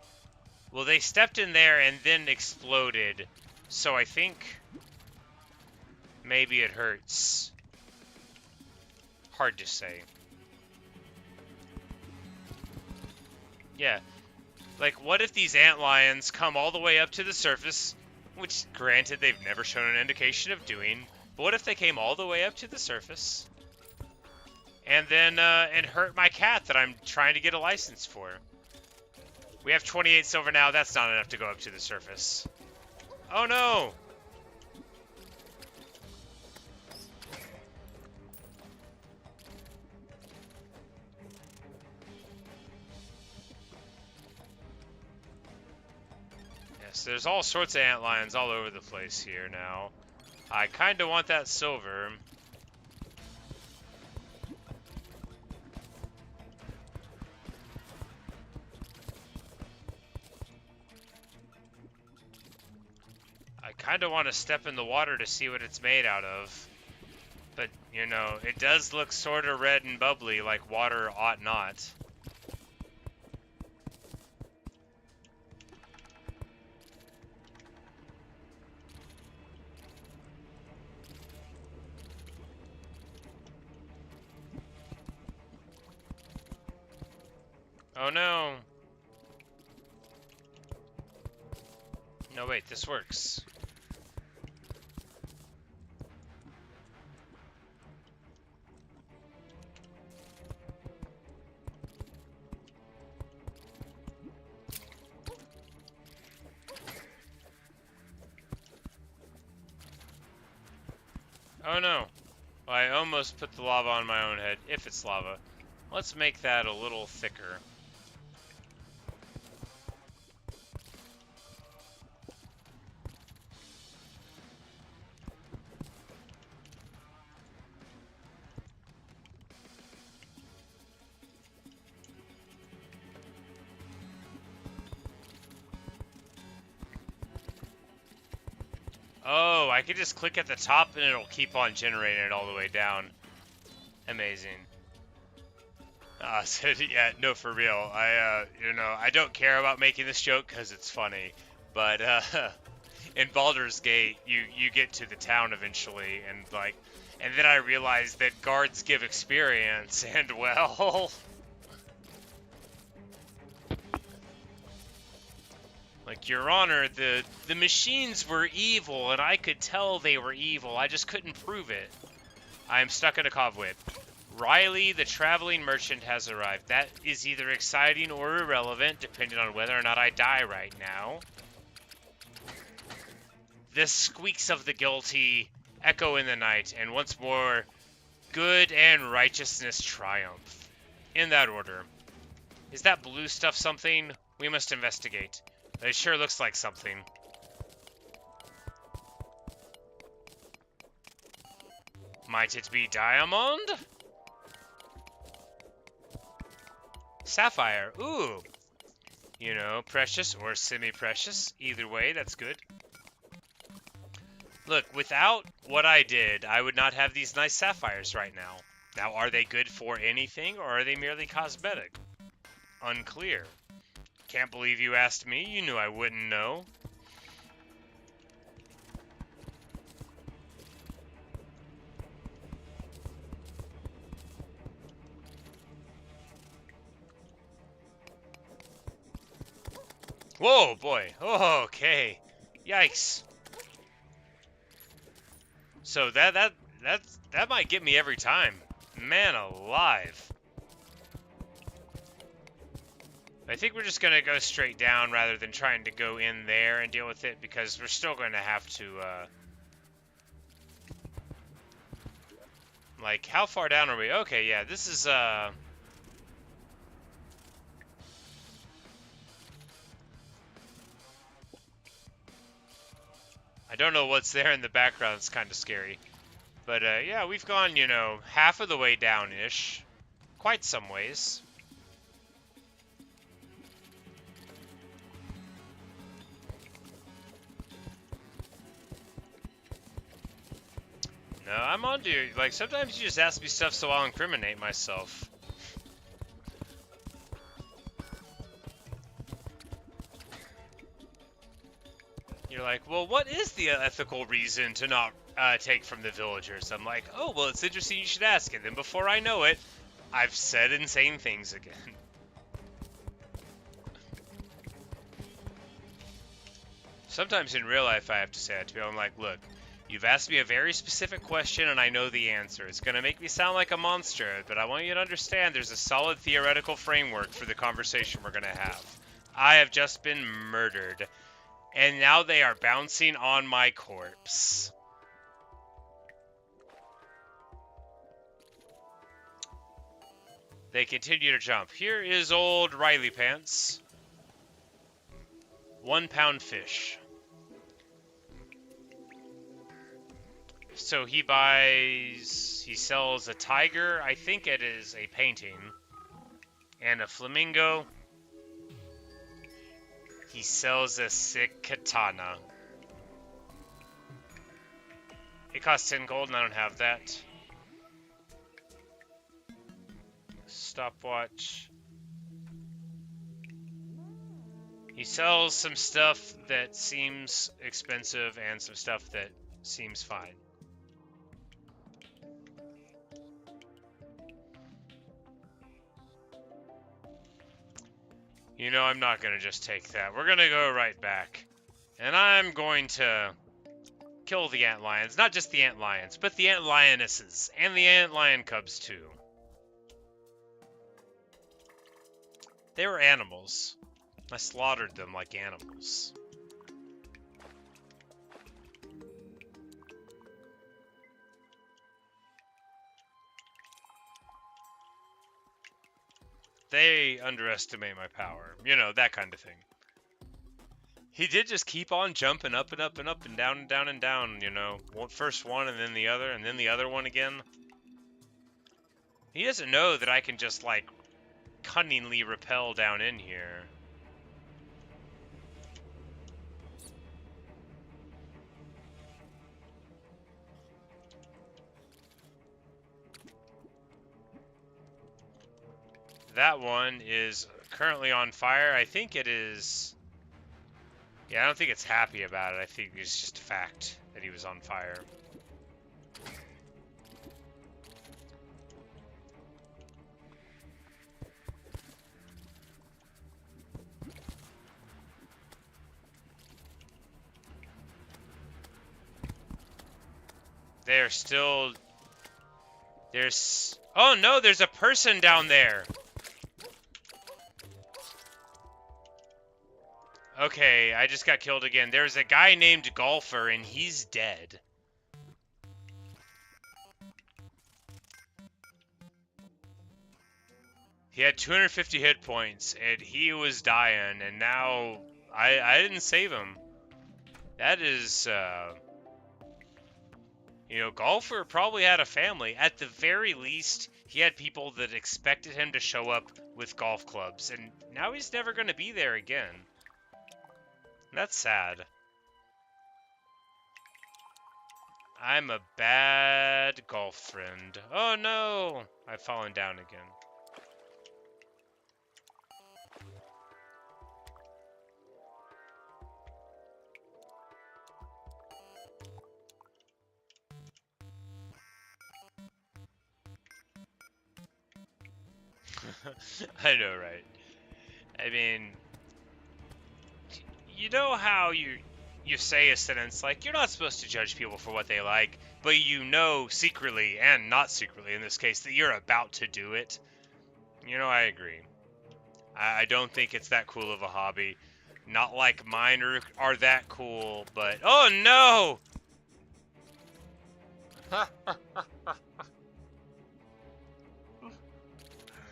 A: Well, they stepped in there and then exploded, so I think maybe it hurts. Hard to say. Yeah. Like, what if these antlions come all the way up to the surface, which, granted, they've never shown an indication of doing, but what if they came all the way up to the surface, and then, and hurt my cat that I'm trying to get a license for? We have 28 silver now. That's not enough to go up to the surface. Oh, no! Yes, there's all sorts of antlions all over the place here now. I kind of want that silver. I kind of want to step in the water to see what it's made out of. But, you know, it does look sort of red and bubbly like water ought not. Oh no! No, wait, this works. Oh no. Well, I almost put the lava on my own head, if it's lava. Let's make that a little thicker. Oh, I could just click at the top and it'll keep on generating it all the way down. Amazing. So yeah, no, for real. I don't care about making this joke because it's funny, but in Baldur's Gate, you get to the town eventually, and then I realized that guards give experience, and well, like, Your Honor, the machines were evil, and I could tell they were evil. I just couldn't prove it. I am stuck in a cobweb. Riley, the traveling merchant, has arrived. That is either exciting or irrelevant, depending on whether or not I die right now. The squeaks of the guilty echo in the night, and once more, good and righteousness triumph. In that order. Is that blue stuff something? We must investigate. It sure looks like something. Might it be diamond? Sapphire. Ooh. You know, precious or semi-precious. Either way, that's good. Look, without what I did, I would not have these nice sapphires right now. Now, are they good for anything, or are they merely cosmetic? Unclear. Can't believe you asked me. You knew I wouldn't know. Whoa, boy. Oh, okay. Yikes. So that might get me every time. Man alive. I think we're just gonna go straight down rather than trying to go in there and deal with it, because we're still going to have to, like, how far down are we? Okay, yeah, this is, I don't know what's there in the background. It's kind of scary. But, yeah, we've gone, you know, half of the way down-ish. Quite some ways. No, I'm on to you. Like, sometimes you just ask me stuff so I'll incriminate myself. You're like, well, what is the ethical reason to not take from the villagers? I'm like, oh, well, it's interesting you should ask it. Then before I know it, I've said insane things again. Sometimes in real life I have to say that to people. I'm like, look, you've asked me a very specific question and I know the answer. It's going to make me sound like a monster, but I want you to understand there's a solid theoretical framework for the conversation we're going to have. I have just been murdered. And now they are bouncing on my corpse. They continue to jump. Here is old Riley Pants. 1 pound fish. So he sells a tiger. I think it is a painting. And a flamingo. He sells a sick katana. It costs 10 gold and I don't have that. Stopwatch. He sells some stuff that seems expensive and some stuff that seems fine. You know, I'm not going to just take that. We're going to go right back. And I'm going to kill the antlions. Not just the antlions, but the antlionesses. And the antlion cubs, too. They were animals. I slaughtered them like animals. they underestimate my power. You know, that kind of thing. He did just keep on jumping up and up and up and down and down and down, you know. First one and then the other one again. He doesn't know that I can just, like, cunningly rappel down in here. That one is currently on fire. I think it is... Yeah, I don't think it's happy about it. I think it's just a fact that he was on fire. They're still... There's... Oh no, there's a person down there! Okay, I just got killed again. There's a guy named Golfer, and he's dead. He had 250 hit points, and he was dying, and now I didn't save him. That is, you know, Golfer probably had a family. At the very least, he had people that expected him to show up with golf clubs, and now he's never going to be there again. That's sad. I'm a bad golf friend. Oh no! I've fallen down again. I know, right? I mean... You know how you say a sentence like, you're not supposed to judge people for what they like, but you know secretly, and not secretly in this case, that you're about to do it? You know, I agree. I don't think it's that cool of a hobby. Not like mine are that cool, but... Oh, no!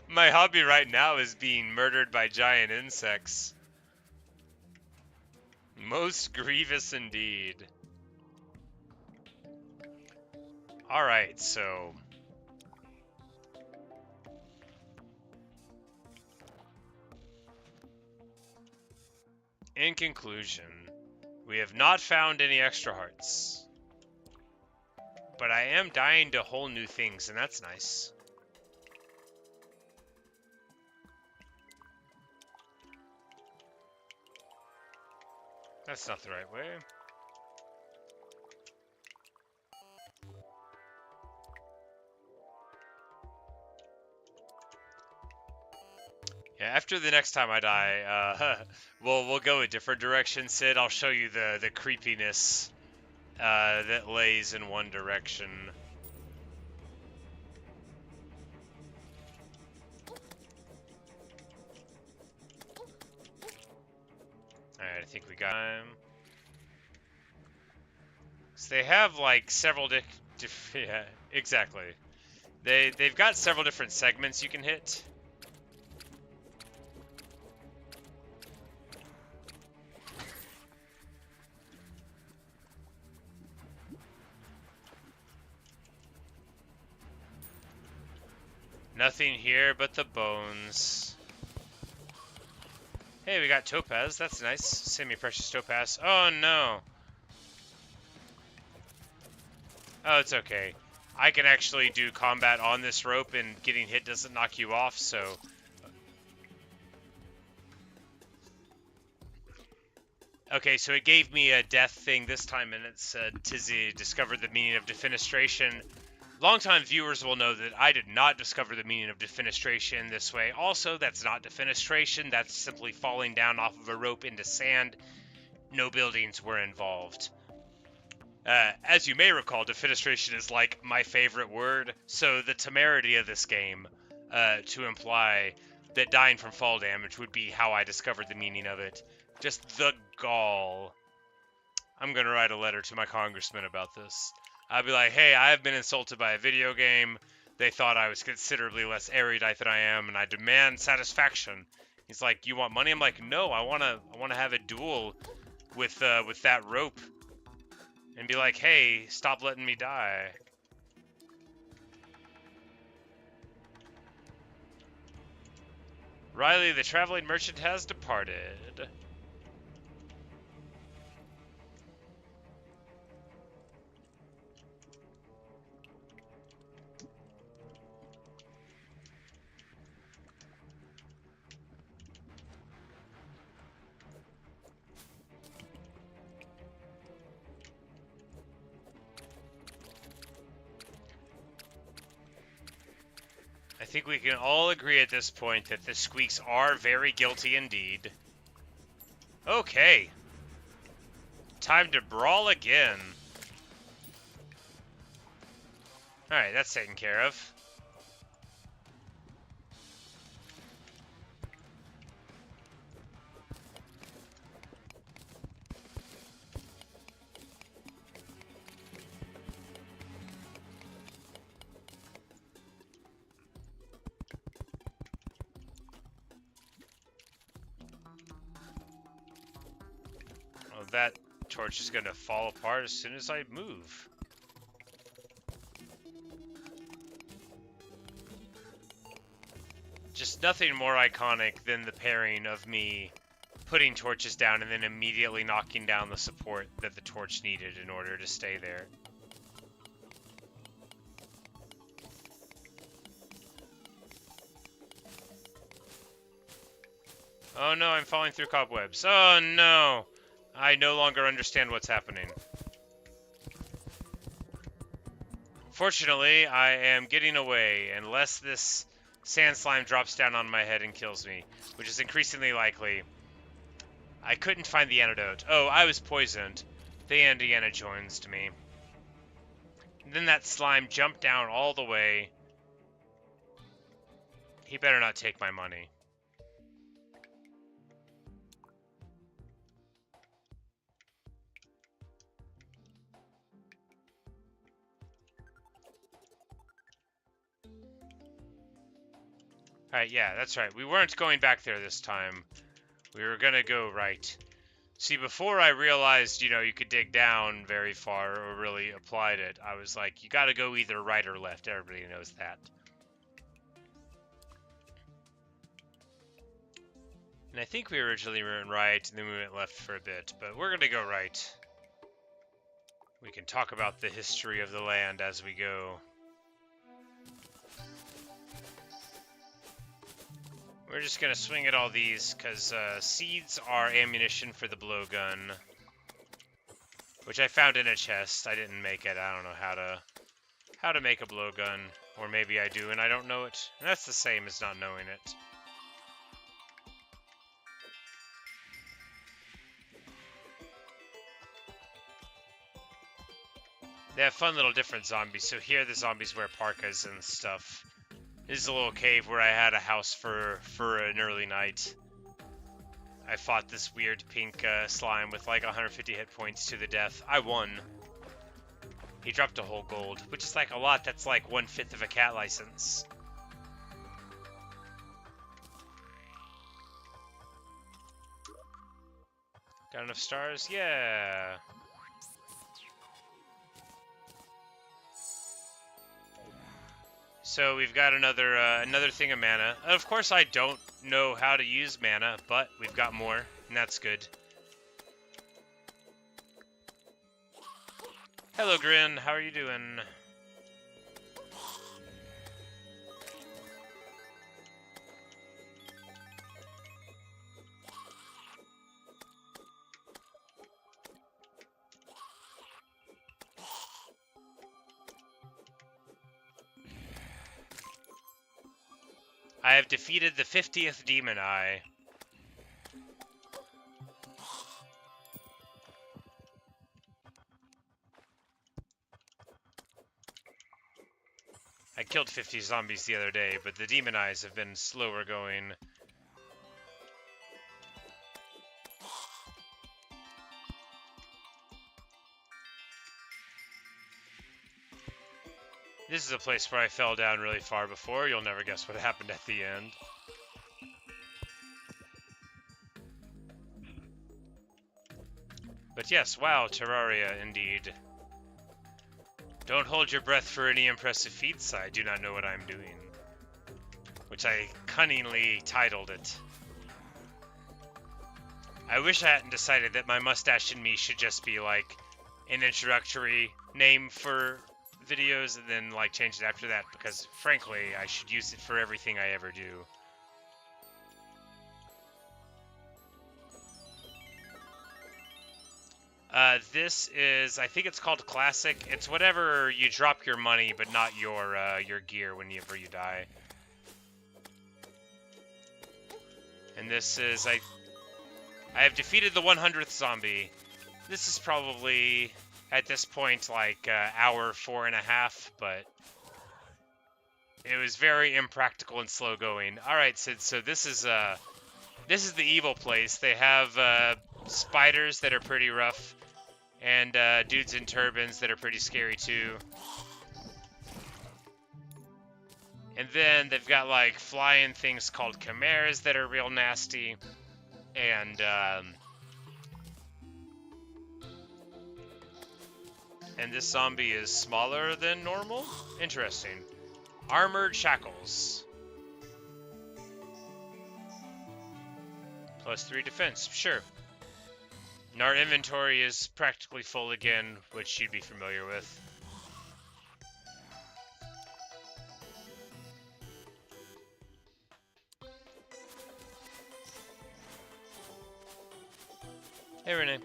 A: My hobby right now is being murdered by giant insects. Most grievous indeed. Alright, so... In conclusion, we have not found any extra hearts. But I am dying to whole new things, and that's nice. That's not the right way. Yeah, after the next time I die, we'll go a different direction, Sid. I'll show you the creepiness that lays in one direction. Alright, I think we got him. So they have like several yeah, exactly. They've got several different segments you can hit. Nothing here but the bones. Hey, we got topaz. That's nice. Semi-precious topaz. Oh, no. Oh, it's okay. I can actually do combat on this rope, and getting hit doesn't knock you off, so... Okay, so it gave me a death thing this time, and it said, Tizzy discovered the meaning of defenestration. Longtime viewers will know that I did not discover the meaning of defenestration this way. Also, that's not defenestration. That's simply falling down off of a rope into sand. No buildings were involved. As you may recall, defenestration is like my favorite word. So the temerity of this game to imply that dying from fall damage would be how I discovered the meaning of it. Just the gall. I'm going to write a letter to my congressman about this. I'd be like, hey, I've been insulted by a video game they thought I was considerably less erudite than I am, and I demand satisfaction. He's like, you want money? I'm like, no, I wanna have a duel with that rope, and be like, hey, stop letting me die. Riley, the traveling merchant, has departed. I think we can all agree at this point that the squeaks are very guilty indeed. Okay. Time to brawl again. Alright, that's taken care of. Oh, that torch is going to fall apart as soon as I move. Just nothing more iconic than the pairing of me putting torches down and then immediately knocking down the support that the torch needed in order to stay there. Oh no, I'm falling through cobwebs. Oh no! I no longer understand what's happening. Fortunately, I am getting away, unless this sand slime drops down on my head and kills me, which is increasingly likely. I couldn't find the antidote. Oh, I was poisoned. The Indiana Jones to me. And then that slime jumped down all the way. He better not take my money. Alright, yeah, that's right. We weren't going back there this time. We were gonna go right. See, before I realized, you could dig down very far or really applied it, I was like, you gotta go either right or left. Everybody knows that. And I think we originally went right, and then we went left for a bit, but we're gonna go right. We can talk about the history of the land as we go. We're just gonna swing at all these, because seeds are ammunition for the blowgun. Which I found in a chest. I didn't make it. I don't know how to make a blowgun. Or maybe I do and I don't know it. And that's the same as not knowing it. They have fun little different zombies. So here the zombies wear parkas and stuff. This is a little cave where I had a house for an early night. I fought this weird pink slime with like 150 hit points to the death. I won. He dropped a whole gold, which is like a lot. That's like 1/5 of a cat license. Got enough stars? Yeah. So we've got another thing of mana. Of course, I don't know how to use mana, but we've got more, and that's good. Hello, Grin. How are you doing? I have defeated the 50th Demon Eye. I killed 50 zombies the other day, but the Demon Eyes have been slower going. This is a place where I fell down really far before. You'll never guess what happened at the end. But yes, wow, Terraria, indeed. Don't hold your breath for any impressive feats. I do not know what I'm doing. Which I cunningly titled it. I wish I hadn't decided that my mustache and me should just be like an introductory name for videos and then like change it after that, because frankly I should use it for everything I ever do. This is, I think it's called Classic. It's whatever you drop your money, but not your gear whenever you die. And this is, I have defeated the 100th zombie. This is probably, at this point, like hour 4.5, but it was very impractical and slow going. All right, Sid. So this is the evil place. They have spiders that are pretty rough, and dudes in turbans that are pretty scary too. And then they've got like flying things called chimeras that are real nasty, and this zombie is smaller than normal. Interesting. Armored shackles. +3 defense, sure. And our inventory is practically full again, which you'd be familiar with. Hey, Renee.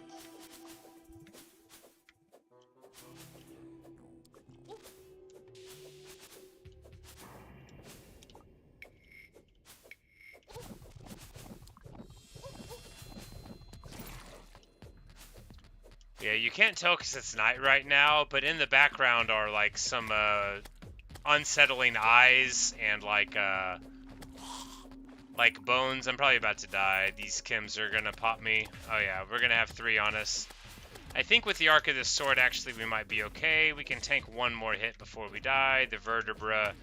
A: Yeah, you can't tell because it's night right now, but in the background are like some unsettling eyes and like bones. I'm probably about to die. These chems are gonna pop me. Oh yeah, we're gonna have 3 on us. I think with the arc of this sword, actually, we might be okay. We can tank 1 more hit before we die. The vertebra,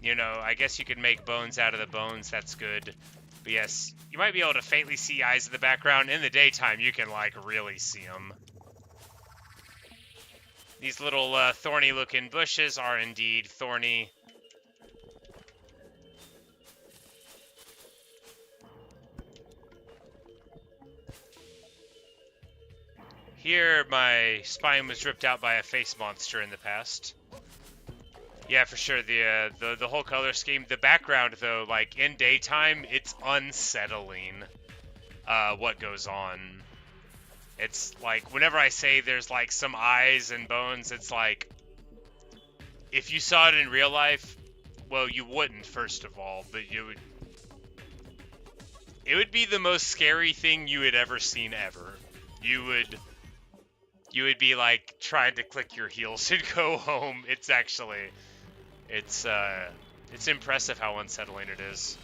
A: you know, I guess you could make bones out of the bones. That's good. But yes, you might be able to faintly see eyes in the background. In the daytime, you can, like, really see them. These little thorny-looking bushes are indeed thorny. Here, my spine was ripped out by a face monster in the past. Yeah, for sure. The whole color scheme. The background, though, like in daytime, it's unsettling. What goes on? It's like whenever I say there's like some eyes and bones, it's like if you saw it in real life, well, you wouldn't first of all, but you would. It would be the most scary thing you had ever seen ever. You would be like trying to click your heels and go home. It's actually, it's impressive how unsettling it is.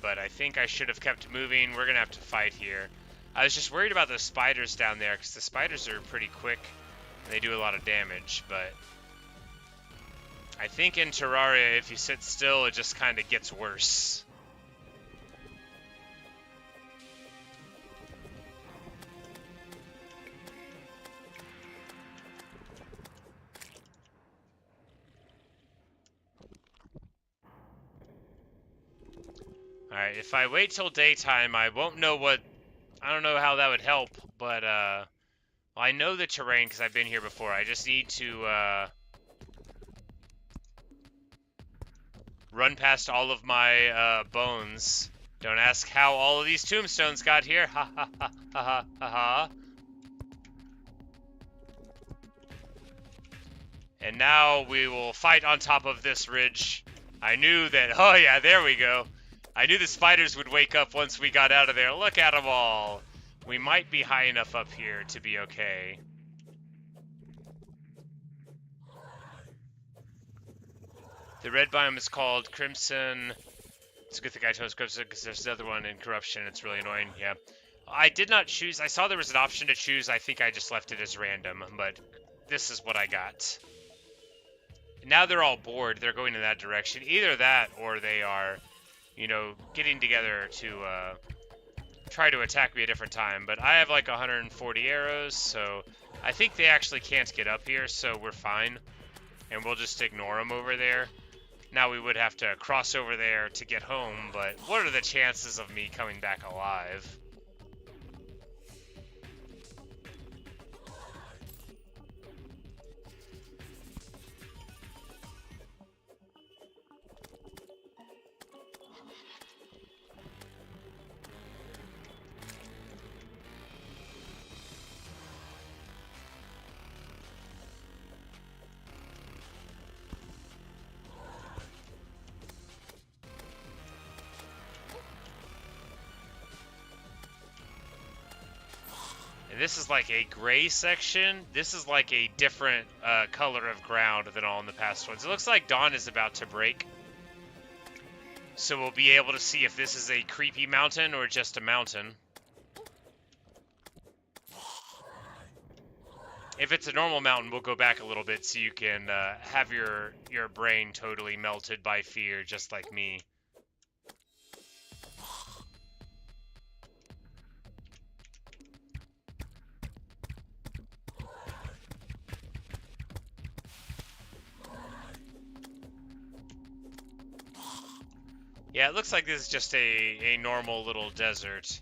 A: But I think I should have kept moving. We're gonna have to fight here. I was just worried about those spiders down there because the spiders are pretty quick and they do a lot of damage. But I think in Terraria, if you sit still, it just kind of gets worse. Alright, if I wait till daytime, I won't know what... I don't know how that would help, but, well, I know the terrain because I've been here before. I just need to, run past all of my, bones. Don't ask how all of these tombstones got here. Ha ha ha ha ha ha ha. And now we will fight on top of this ridge. I knew that... Oh yeah, there we go. I knew the spiders would wake up once we got out of there. Look at them all. We might be high enough up here to be okay. The red biome is called Crimson. It's a good thing I chose Crimson because there's another one in Corruption. It's really annoying. Yeah. I did not choose. I saw there was an option to choose. I think I just left it as random. But this is what I got. Now they're all bored. They're going in that direction. Either that or they are, you know, getting together to try to attack me a different time. But I have like 140 arrows, so I think they actually can't get up here, so we're fine. And we'll just ignore them over there. Now we would have to cross over there to get home, but what are the chances of me coming back alive? This is like a gray section. This is like a different color of ground than all in the past ones. It looks like dawn is about to break. So we'll be able to see if this is a creepy mountain or just a mountain. If it's a normal mountain, we'll go back a little bit so you can have your brain totally melted by fear, just like me. Yeah, it looks like this is just a normal little desert.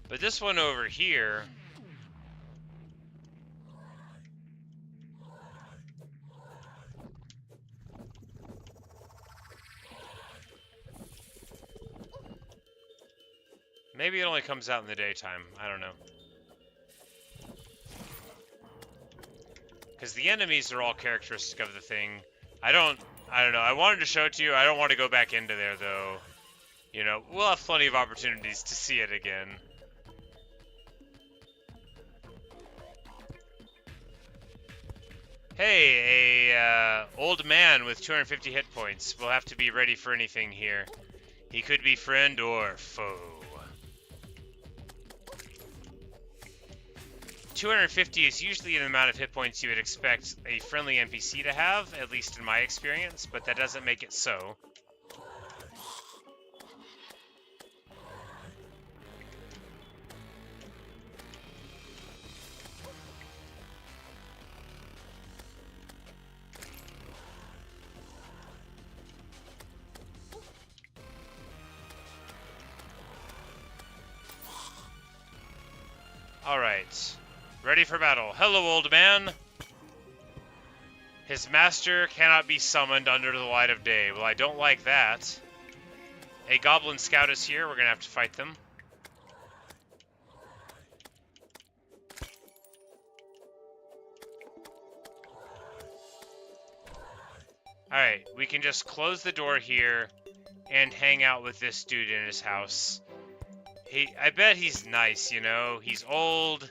A: But this one over here... maybe it only comes out in the daytime. I don't know. Because the enemies are all characteristic of the thing. I don't know. I wanted to show it to you. I don't want to go back into there, though. You know, we'll have plenty of opportunities to see it again. Hey, a old man with 250 hit points. We'll have to be ready for anything here. He could be friend or foe. 250 is usually the amount of hit points you would expect a friendly NPC to have, at least in my experience, but that doesn't make it so. Alright. Ready for battle. Hello, old man. His master cannot be summoned under the light of day. Well, I don't like that. A goblin scout is here. We're going to have to fight them. Alright, we can just close the door here and hang out with this dude in his house. I bet he's nice, you know? He's old.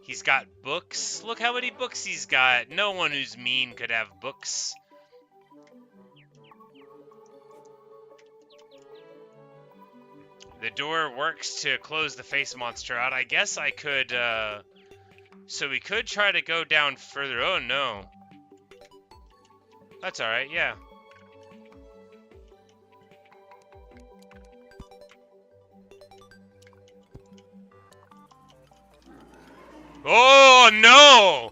A: He's got books. Look how many books he's got. No one who's mean could have books. The door works to close the face monster out. I guess I could, so we could try to go down further. Oh, no. That's alright, yeah. Oh, no!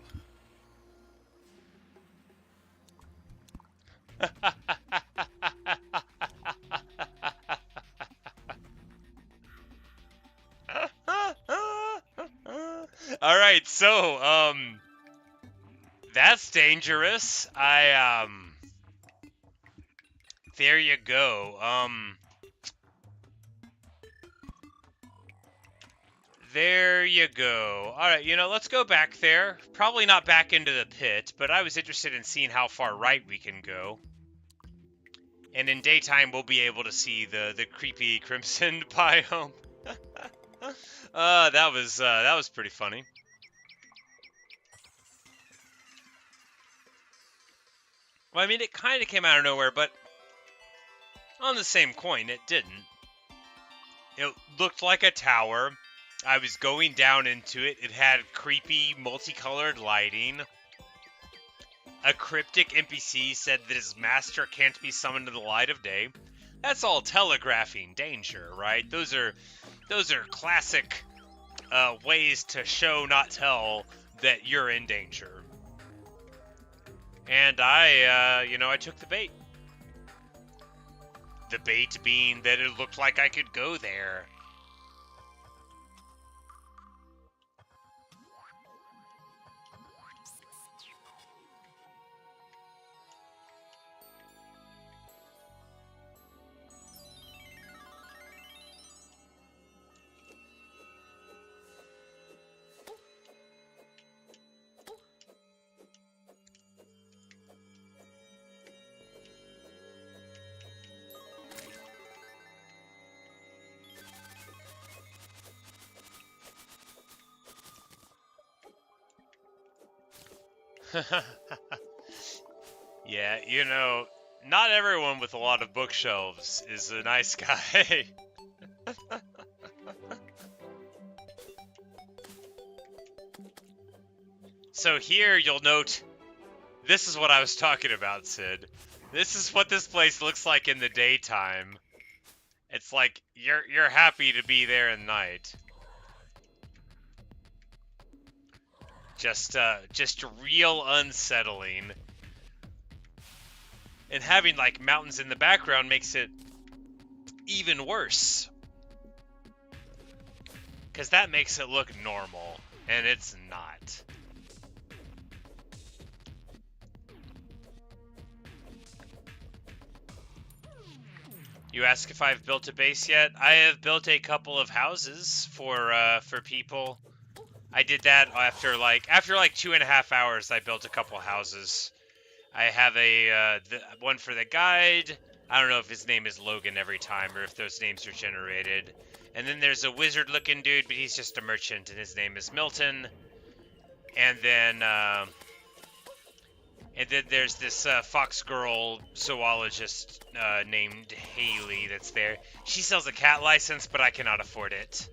A: Alright, so, that's dangerous. There you go. There you go. Alright, you know, let's go back there. Probably not back into the pit, but I was interested in seeing how far right we can go. And in daytime, we'll be able to see the creepy crimson biome. That was pretty funny. Well, I mean, it kind of came out of nowhere, but on the same coin, it didn't. It looked like a tower. I was going down into it. It had creepy, multicolored lighting. A cryptic NPC said that his master can't be summoned to the light of day. That's all telegraphing danger, right? Those are classic ways to show, not tell, that you're in danger. And I took the bait. The bait being that it looked like I could go there. Yeah, not everyone with a lot of bookshelves is a nice guy. So here you'll note, this is what I was talking about, Sid. This is what this place looks like in the daytime. It's like you're happy to be there at night. Just real unsettling. And having like mountains in the background makes it even worse. Because that makes it look normal, and it's not. You ask if I've built a base yet? I have built a couple of houses for people. I did that after like 2.5 hours. I built a couple houses. I have a one for the guide. I don't know if his name is Logan every time or if those names are generated. And then there's a wizard-looking dude, but he's just a merchant, and his name is Milton. And then there's this fox girl zoologist named Haley that's there. She sells a cat license, but I cannot afford it.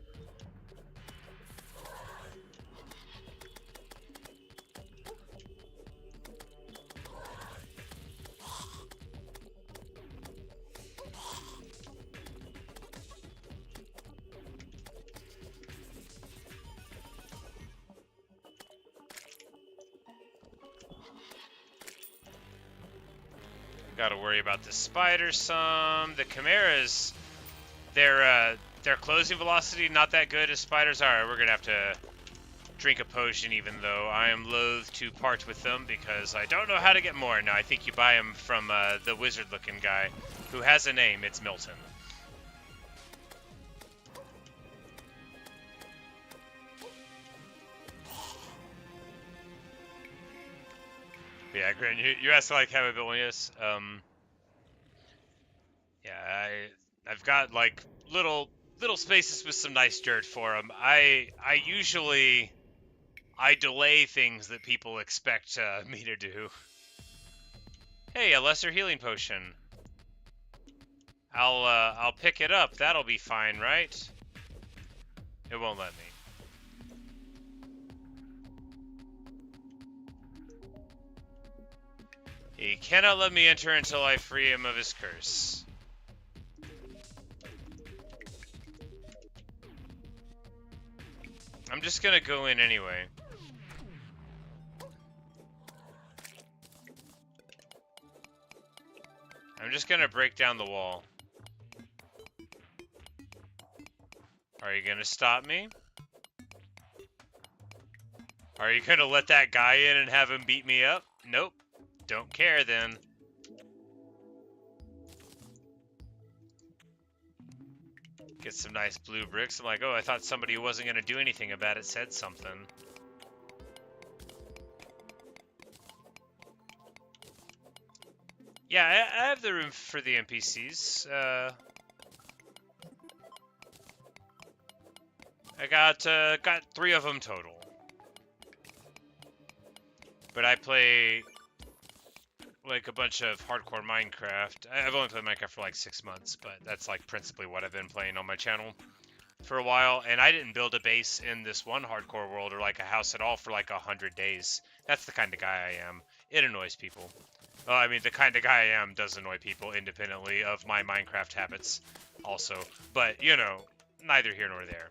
A: Got to worry about the spiders some. The chimeras, their closing velocity not that good as spiders are. We're gonna have to drink a potion, even though I am loath to part with them because I don't know how to get more. Now I think you buy them from the wizard-looking guy who has a name. It's Milton. Yeah, Grin, you asked like how I built one. Yes. Yeah, I've got like little spaces with some nice dirt for them. I usually delay things that people expect me to do. Hey, a lesser healing potion. I'll pick it up. That'll be fine, right? It won't let me. He cannot let me enter until I free him of his curse. I'm just gonna go in anyway. I'm just gonna break down the wall. Are you gonna stop me? Are you gonna let that guy in and have him beat me up? Nope. Don't care then. Get some nice blue bricks. I'm like, oh, I thought somebody who wasn't gonna do anything about it said something. Yeah, I have the room for the NPCs. I got 3 of them total. But I play like a bunch of hardcore Minecraft. I've only played Minecraft for like 6 months, but that's like principally what I've been playing on my channel for a while. And I didn't build a base in this one hardcore world or like a house at all for like 100 days. That's the kind of guy I am. It annoys people. Well, I mean, the kind of guy I am does annoy people independently of my Minecraft habits also. But, you know, neither here nor there.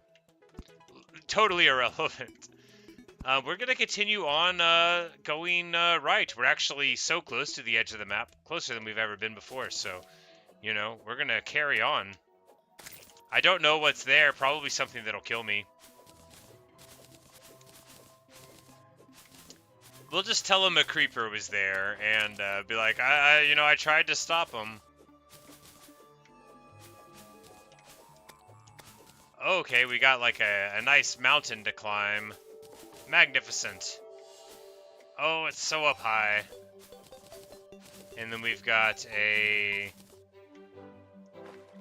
A: Totally irrelevant. We're going to continue on going right. We're actually so close to the edge of the map, closer than we've ever been before. So, you know, we're going to carry on. I don't know what's there. Probably something that'll kill me. We'll just tell him a creeper was there and be like, I tried to stop him. Okay, we got like a nice mountain to climb. Magnificent. Oh, it's so up high. And then we've got a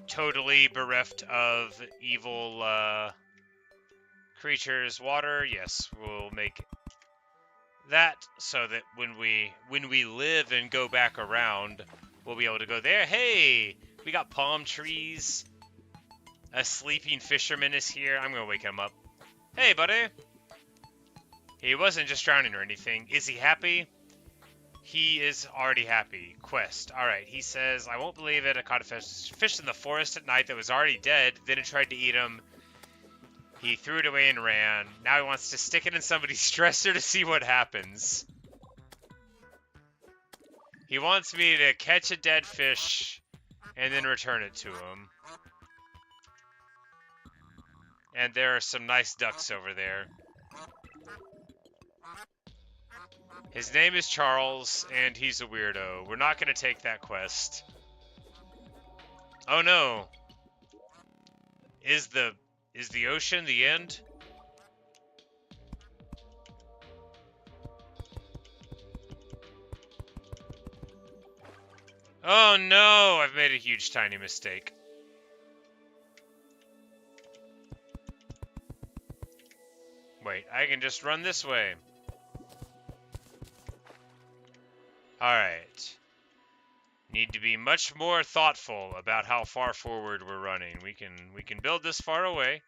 A: totally bereft of evil creatures water. Yes, we'll make that so that when we live and go back around, we'll be able to go there. Hey, we got palm trees. A sleeping fisherman is here. I'm gonna wake him up. Hey, buddy. He wasn't just drowning or anything. Is he happy? He is already happy. Quest. Alright, he says, I won't believe it. I caught a fish in the forest at night that was already dead. Then it tried to eat him. He threw it away and ran. Now he wants to stick it in somebody's stressor to see what happens. He wants me to catch a dead fish and then return it to him. And there are some nice ducks over there. His name is Charles, and he's a weirdo. We're not going to take that quest. Oh no. Is the ocean the end? Oh no, I've made a huge tiny mistake. Wait, I can just run this way. Alright. Need to be much more thoughtful about how far forward we're running. We can build this far away.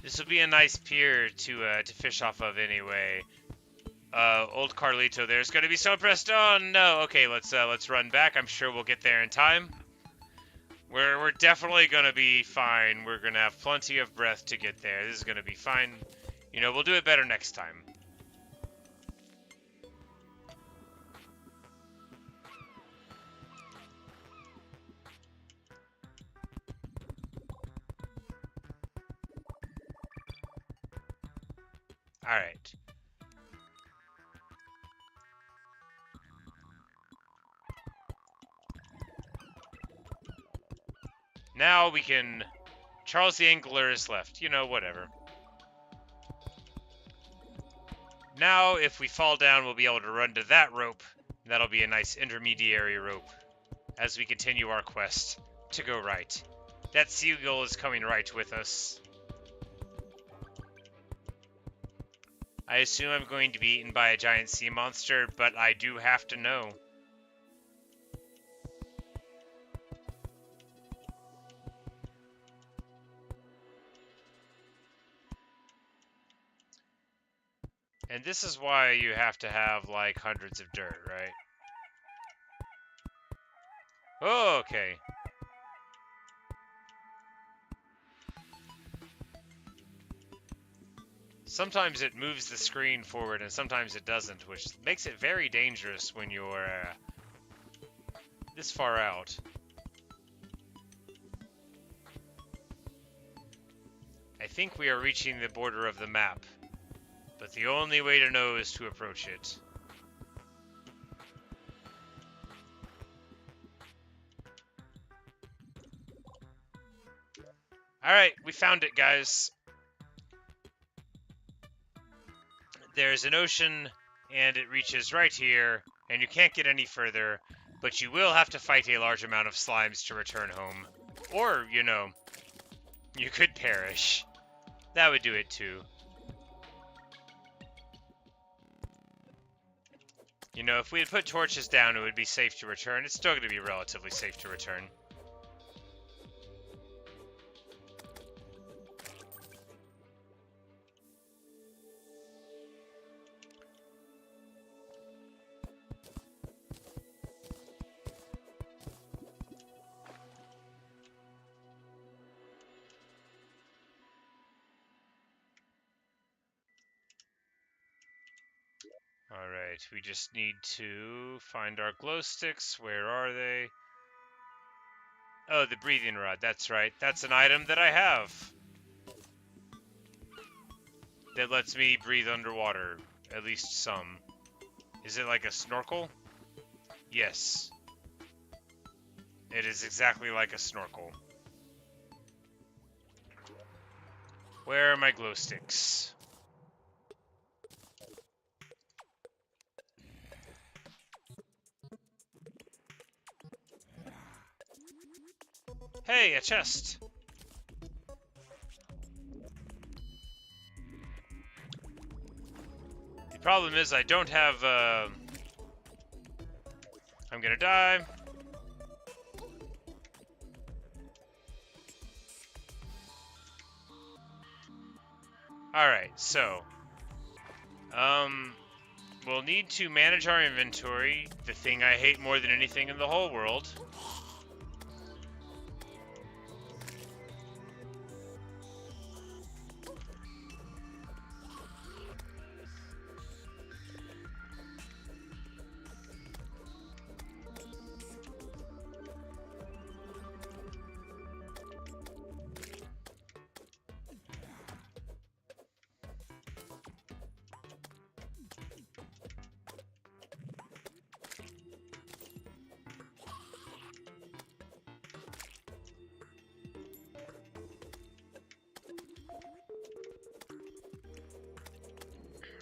A: This will be a nice pier to fish off of anyway. Old Carlito there's gonna be so impressed. Oh no. Okay, let's run back. I'm sure we'll get there in time. We're definitely gonna be fine. We're gonna have plenty of breath to get there. This is gonna be fine. You know, we'll do it better next time. Alright. Now we can... Charles the Angler is left. You know, whatever. Now, if we fall down, we'll be able to run to that rope. That'll be a nice intermediary rope as we continue our quest to go right. That seagull is coming right with us. I assume I'm going to be eaten by a giant sea monster, but I do have to know. And this is why you have to have, like, hundreds of dirt, right? Oh, okay. Sometimes it moves the screen forward and sometimes it doesn't, which makes it very dangerous when you're this far out. I think we are reaching the border of the map, but the only way to know is to approach it. Alright, we found it, guys. There's an ocean, and it reaches right here, and you can't get any further, but you will have to fight a large amount of slimes to return home. Or, you know, you could perish. That would do it too. You know, if we had put torches down, it would be safe to return. It's still going to be relatively safe to return. Alright, we just need to find our glow sticks. Where are they? Oh, the breathing rod, that's right. That's an item that I have. That lets me breathe underwater, at least some. Is it like a snorkel? Yes. It is exactly like a snorkel. Where are my glow sticks? Hey, a chest! The problem is I don't have, I'm gonna die. Alright, so, we'll need to manage our inventory, the thing I hate more than anything in the whole world.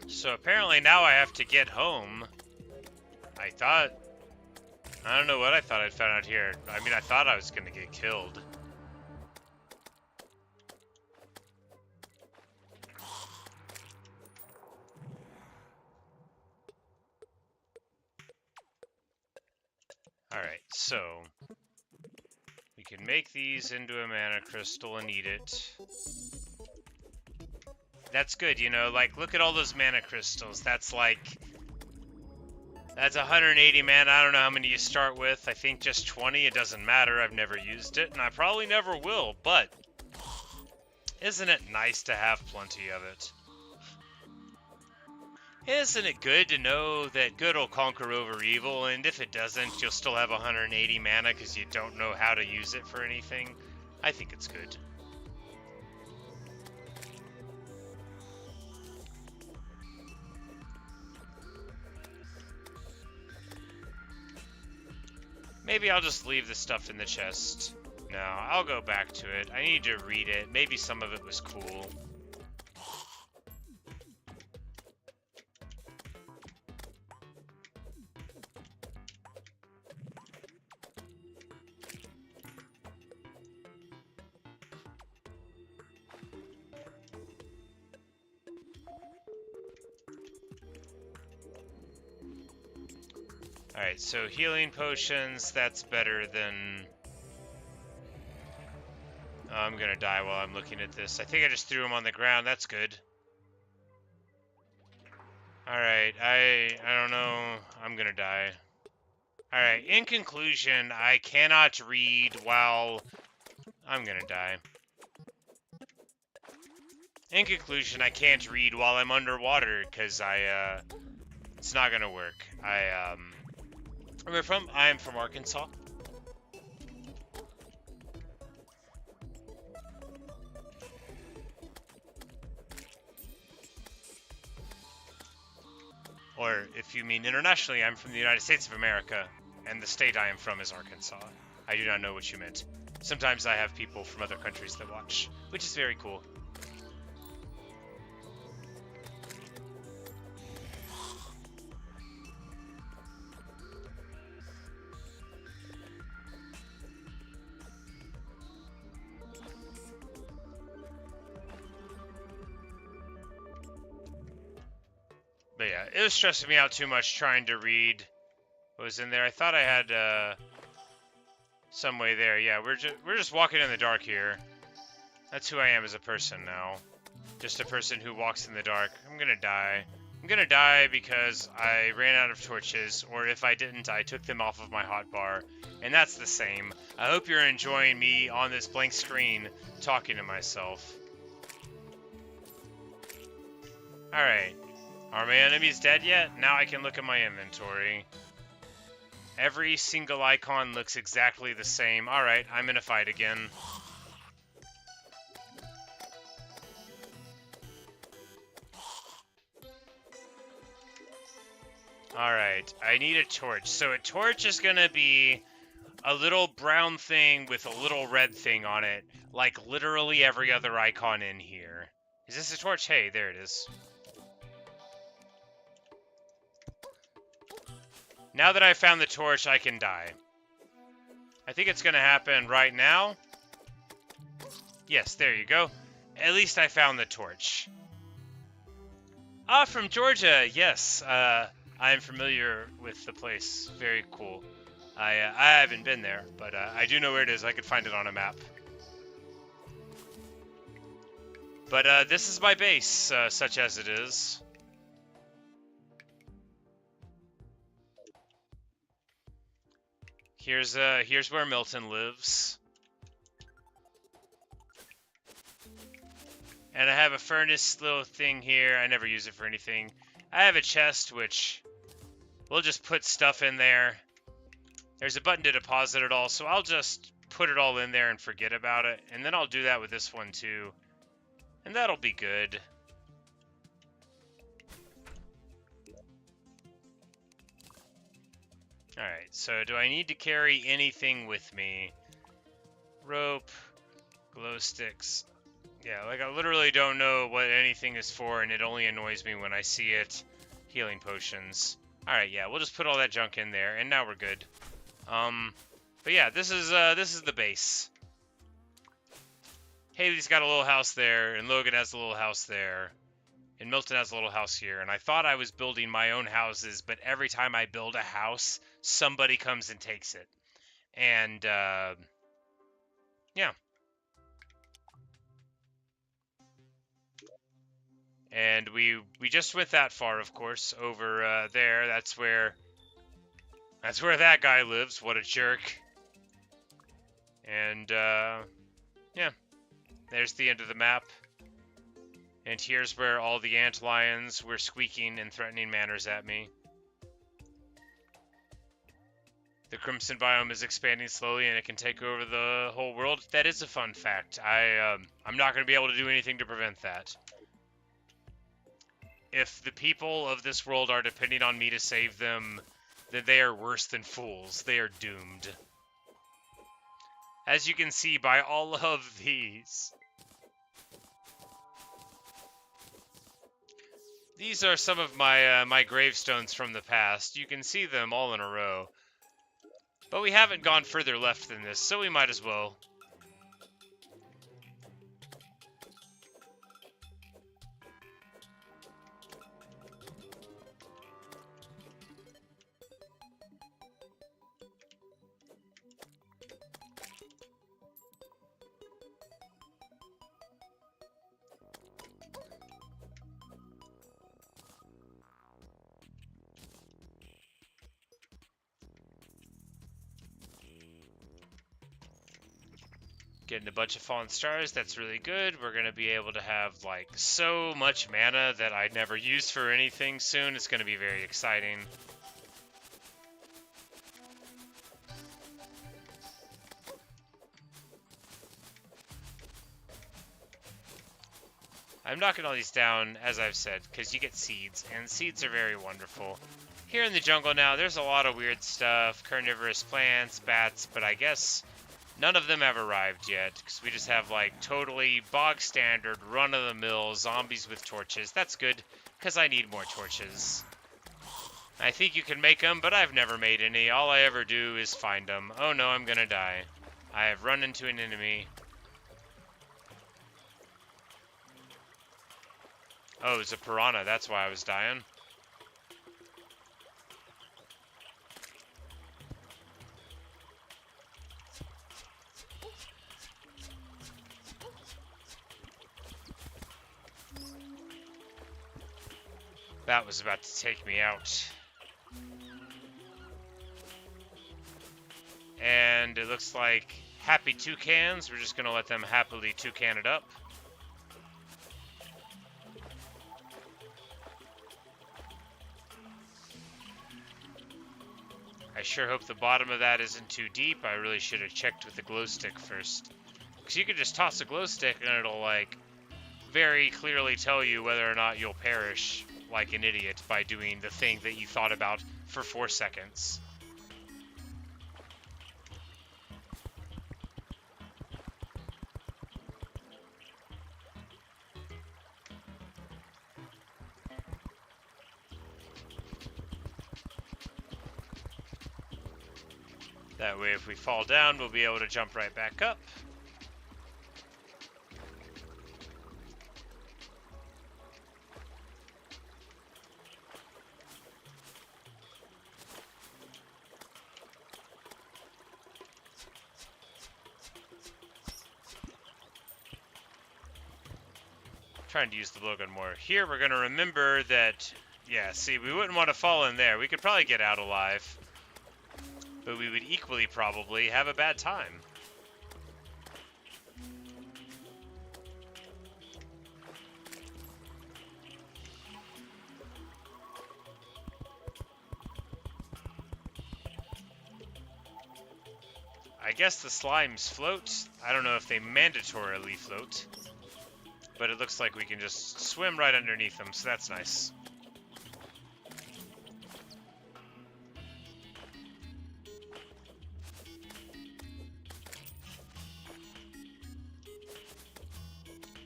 A: So apparently now I have to get home. I don't know what I thought I'd found out here. I mean, I thought I was gonna get killed. Alright, so we can make these into a mana crystal and eat it. That's good, you know, like, look at all those mana crystals. That's 180 mana. I don't know how many you start with. I think just 20. It doesn't matter. I've never used it, and I probably never will, but isn't it nice to have plenty of it? Isn't it good to know that good will conquer over evil, and if it doesn't, you'll still have 180 mana because you don't know how to use it for anything? I think it's good. Maybe I'll just leave the stuff in the chest. No, I'll go back to it. I need to read it. Maybe some of it was cool. Alright, so healing potions, that's better than... Oh, I'm gonna die while I'm looking at this. I think I just threw them on the ground, that's good. Alright, I don't know, I'm gonna die. Alright, in conclusion, I cannot read while... I'm gonna die. In conclusion, I can't read while I'm underwater, because it's not gonna work. I'm from Arkansas. Or if you mean internationally, I'm from the United States of America, and the state I am from is Arkansas. I do not know what you meant. Sometimes I have people from other countries that watch, which is very cool. But yeah, it was stressing me out too much trying to read what was in there. I thought I had some way there. Yeah, we're just walking in the dark here. That's who I am as a person now. Just a person who walks in the dark. I'm gonna die. I'm gonna die because I ran out of torches, or if I didn't, I took them off of my hotbar. And that's the same. I hope you're enjoying me on this blank screen talking to myself. Alright. Are my enemies dead yet? Now I can look at my inventory. Every single icon looks exactly the same. Alright, I'm in a fight again. Alright, I need a torch. So a torch is gonna be a little brown thing with a little red thing on it, like literally every other icon in here. Is this a torch? Hey, there it is. Now that I found the torch, I can die. I think it's gonna happen right now. Yes, there you go. At least I found the torch. Ah, from Georgia, yes. I'm familiar with the place. Very cool. I haven't been there, but I do know where it is. I could find it on a map. But this is my base, such as it is. Here's where Milton lives. And I have a furnace little thing here. I never use it for anything. I have a chest, which we'll just put stuff in there. There's a button to deposit it all, so I'll just put it all in there and forget about it. And then I'll do that with this one too. And that'll be good. Alright, so do I need to carry anything with me? Rope, glow sticks. Yeah, like I literally don't know what anything is for, and it only annoys me when I see it. Healing potions. Alright, yeah, we'll just put all that junk in there, and now we're good. But yeah, this is the base. Haley's got a little house there, and Logan has a little house there, and Milton has a little house here, and I thought I was building my own houses, but every time I build a house, somebody comes and takes it. And, yeah. And we just went that far, of course, over there. That's where that guy lives. What a jerk. And yeah, there's the end of the map. And here's where all the antlions were squeaking in threatening manners at me. The Crimson biome is expanding slowly, and it can take over the whole world. That is a fun fact. I'm not going to be able to do anything to prevent that. If the people of this world are depending on me to save them, then they are worse than fools. They are doomed. As you can see by all of these. These are some of my my gravestones from the past. You can see them all in a row. But we haven't gone further left than this, so we might as well. Getting a bunch of fallen stars, that's really good. We're going to be able to have, like, so much mana that I'd never use for anything soon. It's going to be very exciting. I'm knocking all these down, as I've said, because you get seeds, and seeds are very wonderful. Here in the jungle now, there's a lot of weird stuff, carnivorous plants, bats, but I guess none of them have arrived yet, because we just have, like, totally bog-standard, run-of-the-mill zombies with torches. That's good, because I need more torches. I think you can make them, but I've never made any. All I ever do is find them. Oh no, I'm gonna die. I have run into an enemy. Oh, it's a piranha. That's why I was dying. That was about to take me out. And it looks like happy toucans. We're just going to let them happily toucan it up. I sure hope the bottom of that isn't too deep. I really should have checked with the glow stick first. Because you could just toss a glow stick and it'll, like, very clearly tell you whether or not you'll perish like an idiot by doing the thing that you thought about for 4 seconds. That way, if we fall down, we'll be able to jump right back up. Trying to use the blowgun more. Here, we're going to remember that, yeah, see, we wouldn't want to fall in there. We could probably get out alive. But we would equally probably have a bad time. I guess the slimes float. I don't know if they mandatorily float. But it looks like we can just swim right underneath them, so that's nice.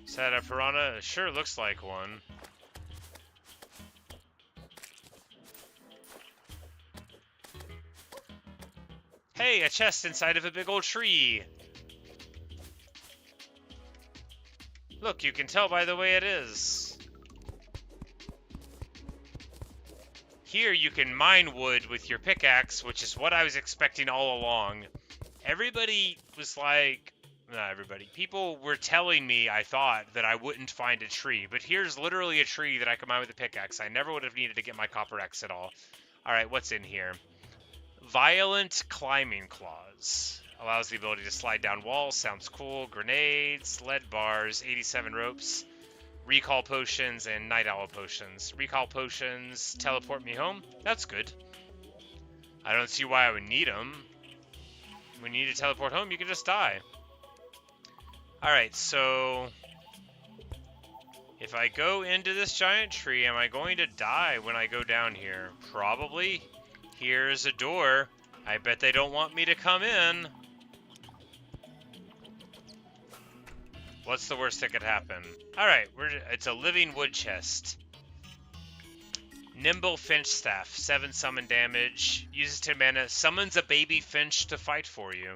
A: Is that a piranha? It sure looks like one. Hey, a chest inside of a big old tree! Look, you can tell by the way it is. Here you can mine wood with your pickaxe, which is what I was expecting all along. Everybody was like... Not everybody. People were telling me, I thought, that I wouldn't find a tree. But here's literally a tree that I could mine with a pickaxe. I never would have needed to get my copper axe at all. Alright, what's in here? Violent climbing claws. Allows the ability to slide down walls. Sounds cool. Grenades, lead bars, 87 ropes, recall potions, and night owl potions. Recall potions teleport me home. That's good. I don't see why I would need them. When you need to teleport home, you can just die. Alright, so... if I go into this giant tree, am I going to die when I go down here? Probably. Here's a door. I bet they don't want me to come in. What's the worst that could happen? Alright, it's a living wood chest. Nimble Finch Staff. 7 summon damage. Uses 10 mana. Summons a baby finch to fight for you.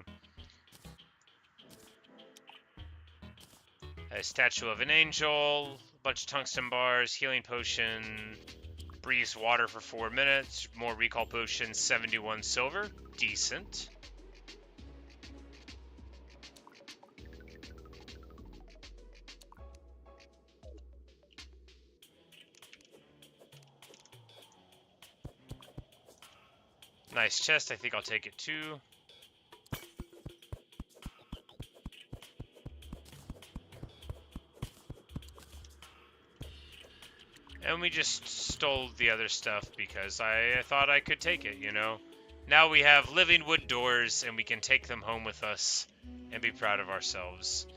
A: A statue of an angel. A bunch of tungsten bars. Healing potion. Breeze water for 4 minutes. More recall potions. 71 silver. Decent. Nice chest. I think I'll take it too. And we just stole the other stuff because I thought I could take it, you know? Now we have living wood doors and we can take them home with us and be proud of ourselves.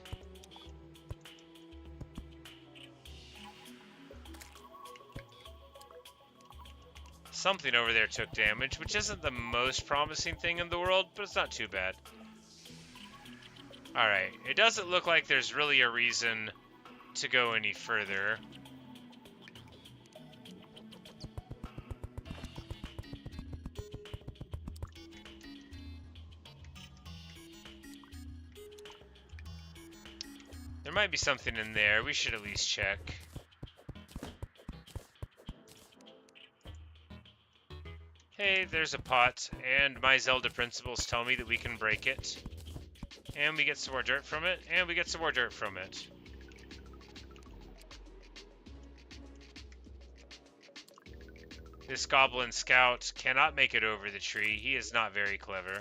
A: Something over there took damage, which isn't the most promising thing in the world, but it's not too bad. Alright, it doesn't look like there's really a reason to go any further. There might be something in there. We should at least check. Hey, there's a pot, and my Zelda principles tell me that we can break it. And we get some more dirt from it, and we get some more dirt from it. This goblin scout cannot make it over the tree. He is not very clever.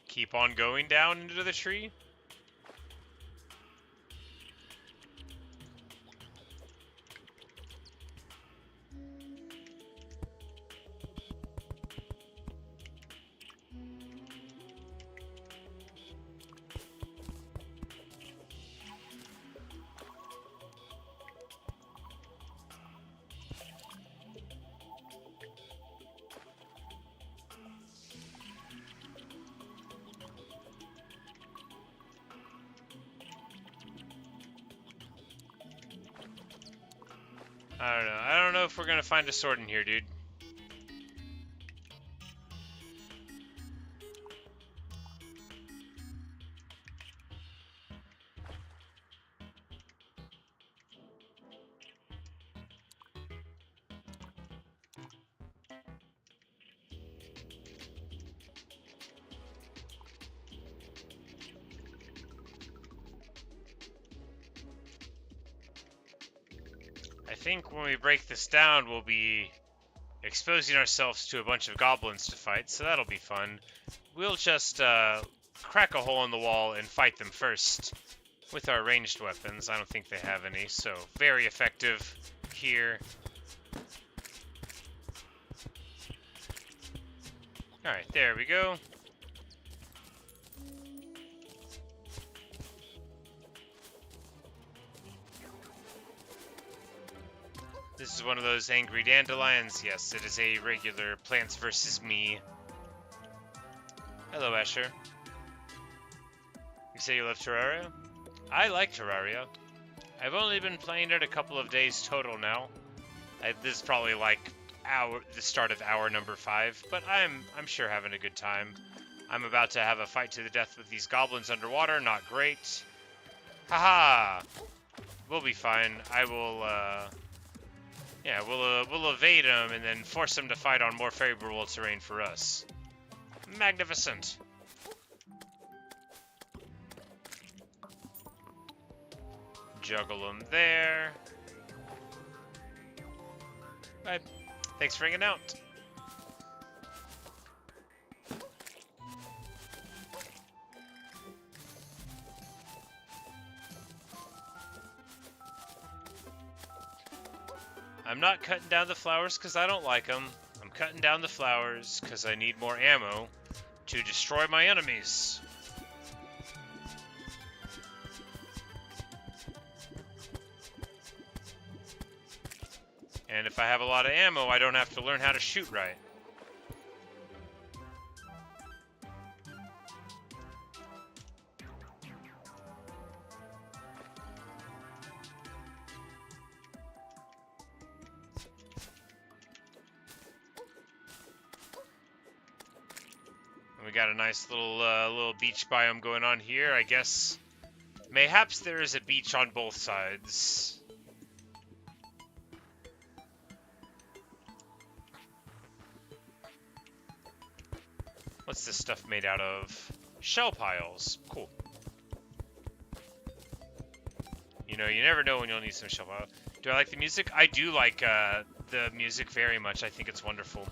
A: Keep on going down into the tree. I don't know. I don't know if we're gonna find a sword in here, dude. I think when we break this down, we'll be exposing ourselves to a bunch of goblins to fight, so that'll be fun. We'll just crack a hole in the wall and fight them first with our ranged weapons. I don't think they have any, so very effective here. Alright, there we go. This is one of those angry dandelions. Yes, it is a regular Plants vs. Me. Hello, Asher. You say you love Terraria? I like Terraria. I've only been playing it a couple of days total now. This is probably like the start of hour number 5, but I'm sure having a good time. I'm about to have a fight to the death with these goblins underwater. Not great. Haha! We'll be fine. I will, yeah, we'll evade them and then force them to fight on more favorable terrain for us. Magnificent. Juggle them there. Bye. Thanks for hanging out. I'm not cutting down the flowers because I don't like them. I'm cutting down the flowers because I need more ammo to destroy my enemies. And if I have a lot of ammo, I don't have to learn how to shoot right. And we got a nice little beach biome going on here, I guess. Mayhaps there is a beach on both sides. What's this stuff made out of? Shell piles. Cool. You know, you never know when you'll need some shell piles. Do I like the music? I do like the music very much. I think it's wonderful.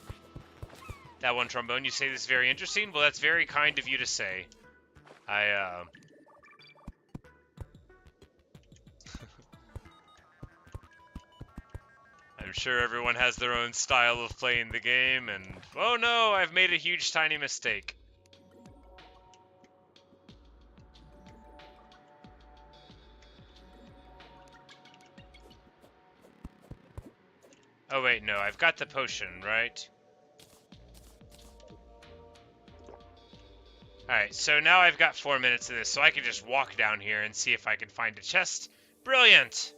A: That one trombone, you say this is very interesting? Well, that's very kind of you to say. I'm sure everyone has their own style of playing the game, and oh no, I've made a huge tiny mistake. Oh wait, no, I've got the potion, right? Alright, so now I've got 4 minutes of this, so I can just walk down here and see if I can find a chest. Brilliant!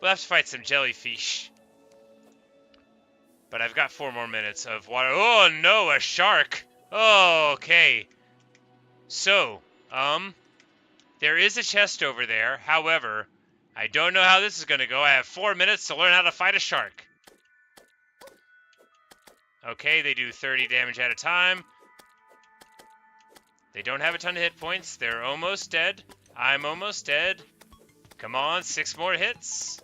A: We'll have to fight some jellyfish. But I've got 4 more minutes of water. Oh no, a shark! Oh, okay. So, there is a chest over there. However, I don't know how this is going to go. I have 4 minutes to learn how to fight a shark. Okay, they do 30 damage at a time. They don't have a ton of hit points. They're almost dead. I'm almost dead. Come on, 6 more hits.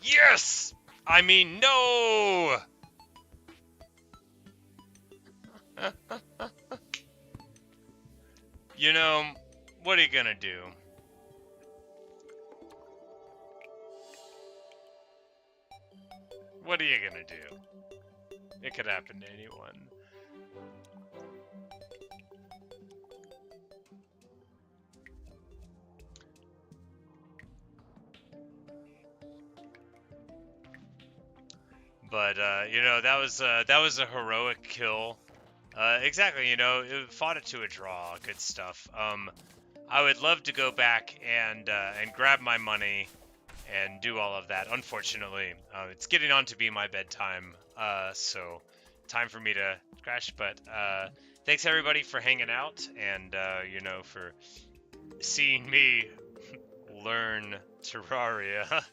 A: Yes! I mean, no! You know, what are you gonna do? What are you gonna do? It could happen to anyone. But you know, that was a heroic kill. Exactly, you know, it fought it to a draw. Good stuff. I would love to go back and grab my money and do all of that. Unfortunately, it's getting on to be my bedtime, so time for me to crash. But thanks everybody for hanging out and you know, for seeing me learn Terraria.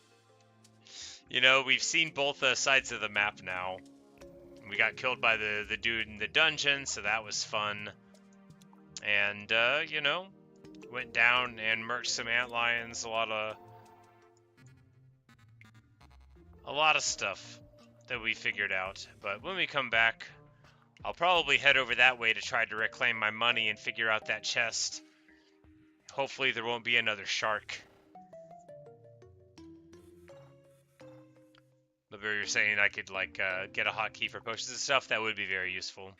A: You know, we've seen both sides of the map now. We got killed by the dude in the dungeon, so that was fun. And, you know, went down and murked some antlions, a lot of stuff that we figured out. But when we come back, I'll probably head over that way to try to reclaim my money and figure out that chest. Hopefully there won't be another shark. But you're saying I could, like, get a hotkey for potions and stuff? That would be very useful.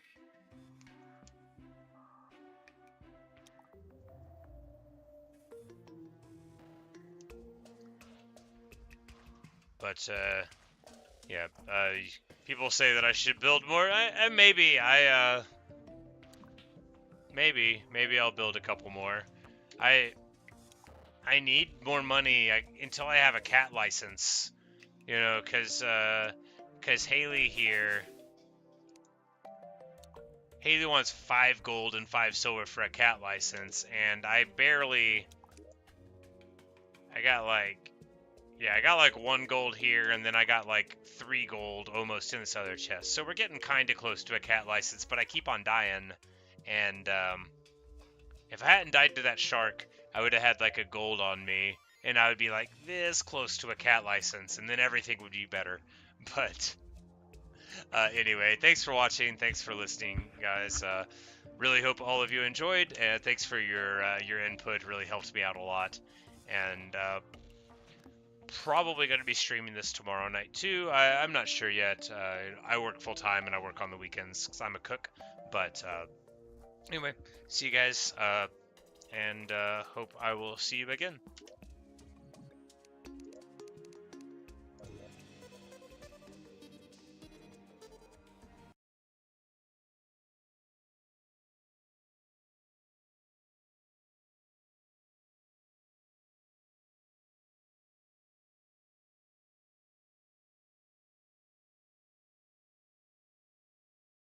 A: But, yeah, people say that I should build more. Maybe I'll build a couple more. I need more money until I have a cat license. You know, cause Haley here, Haley wants 5 gold and 5 silver for a cat license, and I got like 1 gold here, and then I got like 3 gold almost in this other chest. So we're getting kind of close to a cat license, but I keep on dying, and if I hadn't died to that shark, I would have had like a gold on me. And I would be like this close to a cat license, and then everything would be better. But anyway, thanks for watching. Thanks for listening, guys. Really hope all of you enjoyed, and thanks for your input. Really helps me out a lot. And probably going to be streaming this tomorrow night too. I'm not sure yet. I work full time and I work on the weekends because I'm a cook. But anyway, see you guys, and hope I will see you again.